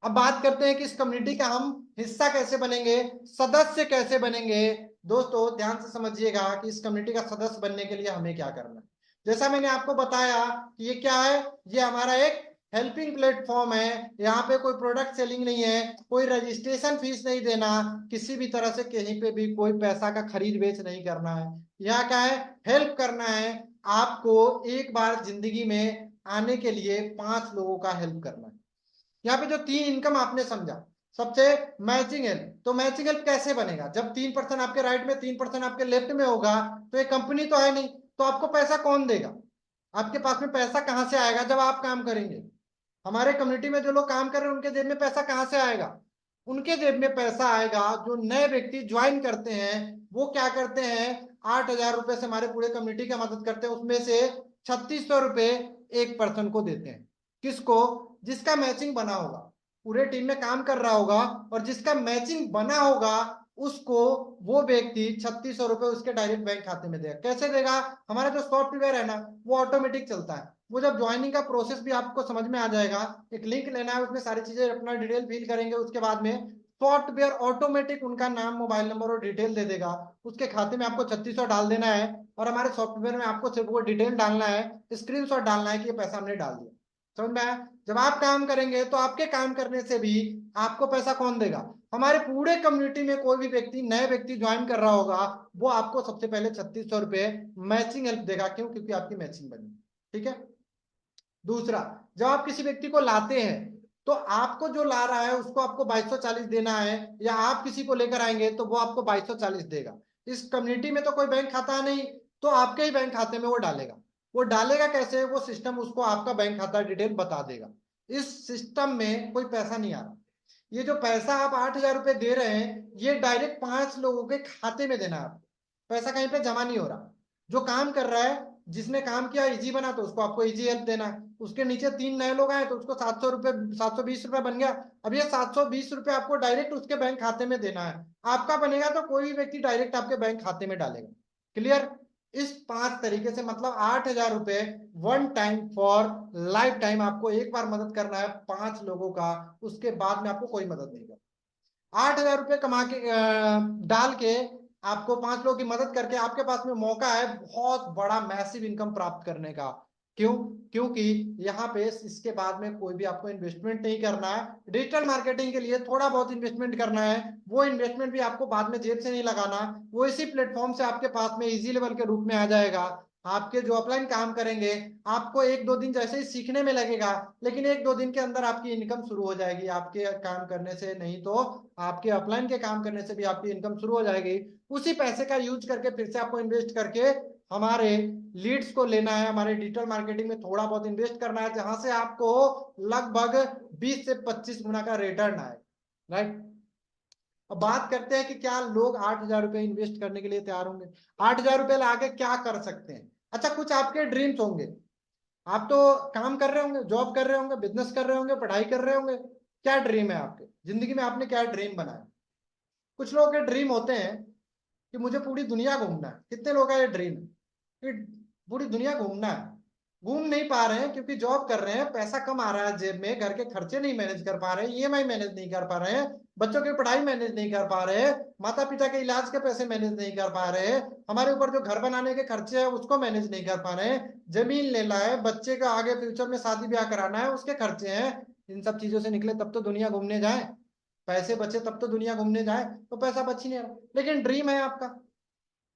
अब बात करते हैं कि इस कम्युनिटी का हम हिस्सा कैसे बनेंगे, सदस्य कैसे बनेंगे। दोस्तों ध्यान से समझिएगा कि इस कम्युनिटी का सदस्य बनने के लिए हमें क्या करना है। जैसा मैंने आपको बताया कि ये क्या है, ये हमारा एक हेल्पिंग प्लेटफॉर्म है। यहाँ पे कोई प्रोडक्ट सेलिंग नहीं है, कोई रजिस्ट्रेशन फीस नहीं देना, किसी भी तरह से कहीं पे भी कोई पैसा का खरीद बेच नहीं करना है। यहाँ क्या है, हेल्प करना है। आपको एक बार जिंदगी में आने के लिए 5 लोगों का हेल्प करना है। यहाँ पे जो 3 इनकम आपने समझा, सबसे मैचिंग हेल्प। तो मैचिंग हेल्प कैसे बनेगा, जब 3% आपके राइट में 3% आपके लेफ्ट में होगा, तो एक कंपनी तो है नहीं, तो आपको पैसा कौन देगा? आपके पास में पैसा कहां से आएगा जब आप काम करेंगे? हमारे कम्युनिटी में जो लोग काम कर रहे हैं उनके जेब में पैसा कहां से आएगा? उनके जेब में पैसा आएगा जो नए व्यक्ति ज्वाइन करते हैं। वो क्या करते हैं, 8,000 रुपए से हमारे पूरे कम्युनिटी का मदद करते हैं, उसमें से 3,600 रुपए एक पर्सन को देते हैं। किसको? जिसका मैचिंग बना होगा, पूरे टीम में काम कर रहा होगा और जिसका मैचिंग बना होगा उसको वो व्यक्ति 3,600 रुपए उसके डायरेक्ट बैंक खाते में देगा। कैसे देगा? हमारा जो सॉफ्टवेयर है ना वो ऑटोमेटिक चलता है। वो जब ज्वाइनिंग का प्रोसेस भी आपको समझ में आ जाएगा, एक लिंक लेना है, उसमें सारी चीजें अपना डिटेल फिल करेंगे, उसके बाद में सॉफ्टवेयर ऑटोमेटिक उनका नाम, मोबाइल नंबर और डिटेल दे देगा। उसके खाते में आपको 3,600 डाल देना है और हमारे सॉफ्टवेयर में आपको सिर्फ वो डिटेल डालना है, स्क्रीनशॉट डालना है कि ये पैसा हमने डाल दिया। समझ में आया? जब आप काम करेंगे तो आपके काम करने से भी आपको पैसा कौन देगा? हमारे पूरे कम्युनिटी में कोई भी व्यक्ति, नए व्यक्ति ज्वाइन कर रहा होगा, वो आपको सबसे पहले 3,600 रुपए मैचिंग हेल्प देगा। क्यों? क्योंकि आपकी मैचिंग बनी। ठीक है। दूसरा, जब आप किसी व्यक्ति को लाते हैं तो आपको जो ला रहा है उसको आपको 2,240 देना है, या आप किसी को लेकर आएंगे तो वो आपको 2,240 देगा। इस कम्युनिटी में तो कोई बैंक खाता नहीं, तो आपके ही बैंक खाते में वो डालेगा। वो डालेगा कैसे? वो सिस्टम उसको आपका बैंक खाता डिटेल बता देगा। इस सिस्टम में कोई पैसा नहीं आ रहा। ये जो पैसा आप 8,000 रुपए दे रहे हैं, ये डायरेक्ट 5 लोगों के खाते में देना है आपको। पैसा कहीं पे जमा नहीं हो रहा। जो काम कर रहा है, जिसने काम किया इजी बना तो उसको आपको इजी हेल्प देना है। उसके नीचे 3 नए लोग आए तो उसको 700 रुपए, 720 रुपए बन गया। अब ये 720 रुपए आपको डायरेक्ट उसके बैंक खाते में देना है। आपका बनेगा तो कोई भी व्यक्ति डायरेक्ट आपके बैंक खाते में डालेगा। क्लियर? इस 5 तरीके से, मतलब 8,000 रुपए one time for life time आपको एक बार मदद करना है 5 लोगों का, उसके बाद में आपको कोई मदद नहीं करना। 8,000 रुपए कमा के डाल के आपको 5 लोगों की मदद करके आपके पास में मौका है बहुत बड़ा मैसिव इनकम प्राप्त करने का। क्यों? क्योंकि यहाँ पे इसके बाद में कोई भी आपको इन्वेस्टमेंट नहीं करना है। डिजिटल मार्केटिंग के लिए थोड़ा बहुत इन्वेस्टमेंट करना है, वो इन्वेस्टमेंट भी आपको बाद में जेब से नहीं लगाना, वो इसी प्लेटफॉर्म से आपके पास में इजी लेवल के रूप में आ जाएगा। आपके जो अपलाइन काम करेंगे, आपको 1-2 दिन जैसे ही सीखने में लगेगा, लेकिन 1-2 दिन के अंदर आपकी इनकम शुरू हो जाएगी। आपके काम करने से नहीं तो आपके अपलाइन के काम करने से भी आपकी इनकम शुरू हो जाएगी। उसी पैसे का यूज करके फिर से आपको इन्वेस्ट करके हमारे लीड्स को लेना है, हमारे डिजिटल मार्केटिंग में थोड़ा बहुत इन्वेस्ट करना है, जहां से आपको लगभग 20 से 25 गुना का रिटर्न आए। राइट? अब बात करते हैं कि क्या लोग 8,000 रुपए इन्वेस्ट करने के लिए तैयार होंगे? 8,000 रुपए लाके क्या कर सकते हैं? अच्छा, कुछ आपके ड्रीम्स होंगे। आप तो काम कर रहे होंगे, जॉब कर रहे होंगे, बिजनेस कर रहे होंगे, पढ़ाई कर रहे होंगे। क्या ड्रीम है आपके जिंदगी में? आपने क्या ड्रीम बनाया? कुछ लोगों के ड्रीम होते हैं कि मुझे पूरी दुनिया घूमना है। कितने लोग का ये ड्रीम है कि पूरी दुनिया घूमना है? घूम नहीं पा रहे हैं क्योंकि जॉब कर रहे हैं, पैसा कम आ रहा है जेब में, घर के खर्चे नहीं मैनेज कर पा रहे हैं, ईएमआई मैनेज नहीं कर पा रहे हैं, बच्चों की पढ़ाई मैनेज नहीं कर पा रहे हैं, माता पिता के इलाज के पैसे मैनेज नहीं कर पा रहे हैं, हमारे ऊपर जो घर बनाने के खर्चे हैं उसको मैनेज नहीं कर पा रहे हैं, जमीन लेना है, बच्चे का आगे फ्यूचर में शादी ब्याह कराना है, उसके खर्चे हैं। इन सब चीजों से निकले तब तो दुनिया घूमने जाए, पैसे बचे तब तो दुनिया घूमने जाए, तो पैसा बच ही नहीं रहा। लेकिन ड्रीम है आपका।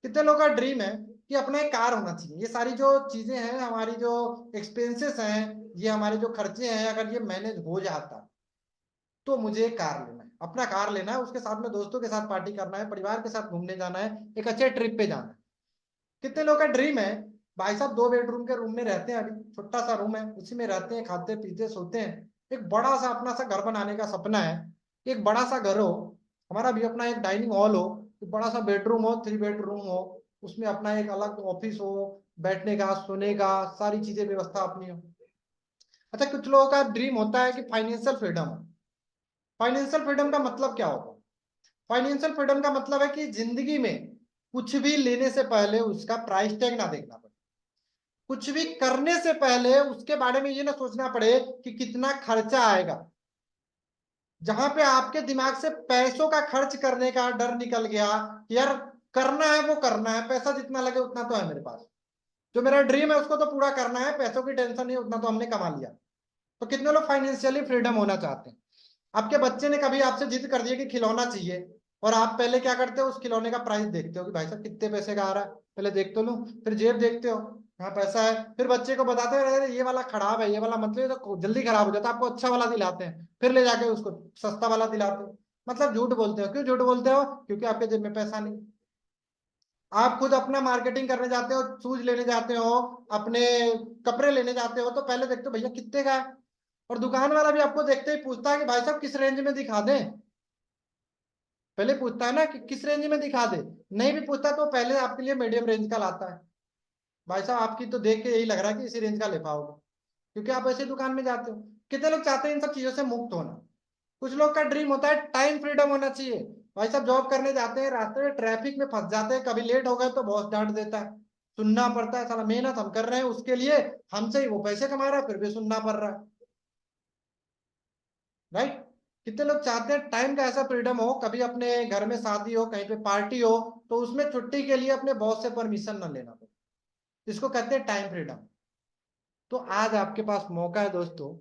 कितने लोगों का ड्रीम है कि अपना एक कार होना चाहिए? ये सारी जो चीजें हैं, हमारी जो एक्सपेंसेस हैं, ये हमारे जो खर्चे हैं, अगर ये मैनेज हो जाता तो मुझे एक कार लेना है, अपना कार लेना है, उसके साथ में दोस्तों के साथ पार्टी करना है, परिवार के साथ घूमने जाना है, एक अच्छे ट्रिप पे जाना है। कितने लोगों का ड्रीम है? भाई साहब 2 बेडरूम के रूम में रहते हैं, अभी छोटा सा रूम है, उसी में रहते हैं, खाते पीते सोते हैं। एक बड़ा सा अपना सा घर बनाने का सपना है। एक बड़ा सा घर हो, हमारा भी अपना एक डाइनिंग हॉल हो, एक बड़ा सा बेडरूम हो, 3 बेडरूम हो, उसमें अपना एक अलग ऑफिस हो, बैठने का, सोने का, सारी चीजें व्यवस्था अपनी हो। अच्छा, कुछ लोगों का ड्रीम होता है कि फाइनेंशियल फ्रीडम। फाइनेंशियल फ्रीडम का मतलब क्या होता है? फाइनेंशियल फ्रीडम का मतलब है कि जिंदगी में कुछ भी लेने से पहले उसका प्राइस टैग ना देखना पड़े, कुछ भी करने से पहले उसके बारे में ये ना सोचना पड़े कि कितना खर्चा आएगा। जहां पे आपके दिमाग से पैसों का खर्च करने का डर निकल गया, यार करना है वो करना है, पैसा जितना लगे उतना तो है मेरे पास, जो मेरा ड्रीम है उसको तो पूरा करना है, पैसों की टेंशन नहीं, उतना तो हमने कमा लिया। तो कितने लोग फाइनेंशियली फ्रीडम होना चाहते हैं? आपके बच्चे ने कभी आपसे जिद कर दिया कि खिलौना चाहिए, और आप पहले क्या करते हो, उस खिलौने का प्राइस देखते हो कि भाई साहब कितने पैसे का आ रहा है, पहले देख तो लूं, फिर जेब देखते हो, हाँ पैसा है, फिर बच्चे को बताते हो अरे ये वाला खराब है, ये वाला मतलब ये तो जल्दी खराब हो जाता है, आपको अच्छा वाला दिलाते हैं, फिर ले जाके उसको सस्ता वाला दिलाते हो। मतलब झूठ बोलते हो। क्यों झूठ बोलते हो? क्योंकि आपके जेब में पैसा नहीं। आप खुद अपना मार्केटिंग करने जाते हो, शूज लेने जाते हो, अपने कपड़े लेने जाते हो, तो पहले देखते हो भैया कितने का है, और दुकान वाला भी आपको देखते ही पूछता है कि भाई साहब किस रेंज में दिखा दें। पहले पूछता है ना कि किस रेंज में दिखा दे। नहीं भी पूछता तो पहले आपके लिए मीडियम रेंज का लाता है। भाई साहब आपकी तो देख के यही लग रहा है कि इसी रेंज का ले पाओगे, क्योंकि आप ऐसे दुकान में जाते हो। कितने लोग चाहते हैं इन सब चीजों से मुक्त होना? कुछ लोग का ड्रीम होता है टाइम फ्रीडम होना चाहिए। भाई साहब जॉब करने जाते हैं, रास्ते में ट्रैफिक में फंस जाते हैं, कभी लेट हो गए तो बॉस डांट देता है, सुनना पड़ता है, साला मेहनत हम कर रहे हैं उसके लिए, हमसे ही वो पैसे कमा रहा है, फिर भी सुनना पड़ रहा है। राइट? कितने लोग चाहते हैं टाइम का ऐसा फ्रीडम हो, कभी अपने घर में शादी हो, कहीं पे पार्टी हो, तो उसमें छुट्टी के लिए अपने बॉस से परमिशन न लेना पड़े। इसको कहते हैं टाइम फ्रीडम। तो आज आपके पास मौका है दोस्तों।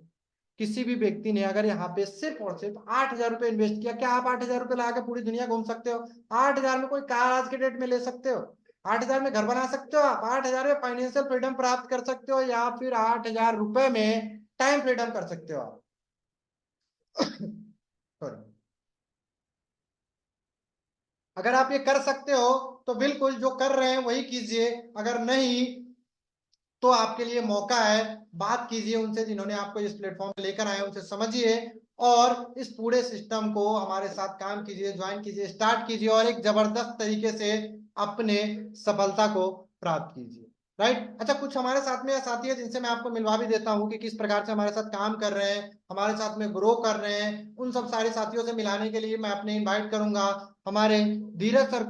किसी भी व्यक्ति ने अगर यहाँ पे सिर्फ और सिर्फ 8,000 रुपये इन्वेस्ट किया, क्या आप 8,000 रुपये लगा के पूरी दुनिया घूम सकते हो? 8,000 में कोई कार आज के डेट में ले सकते हो? 8,000 में घर बना सकते हो आप? 8,000 में फाइनेंशियल फ्रीडम प्राप्त कर सकते हो, या फिर 8,000 रुपये में टाइम फ्रीडम कर सकते हो आप? सॉरी। अगर आप ये कर सकते हो तो बिल्कुल जो कर रहे हैं वही कीजिए, अगर नहीं तो आपके लिए मौका है। बात कीजिए उनसे जिन्होंने आपको इस प्लेटफॉर्म पे लेकर आए, उनसे समझिए, और इस पूरे सिस्टम को हमारे साथ काम कीजिए, ज्वाइन कीजिए, स्टार्ट कीजिए, और एक जबरदस्त तरीके से अपने सफलता को प्राप्त कीजिए। राइट? अच्छा, कुछ हमारे साथ में साथी है जिनसे मैं आपको मिलवा भी देता हूँ कि किस प्रकार से हमारे साथ काम कर रहे हैं, हमारे साथ में ग्रो कर रहे हैं। उन सब सारे साथियों से मिलाने के लिए मैं अपने इनवाइट करूंगा हमारे धीरज सर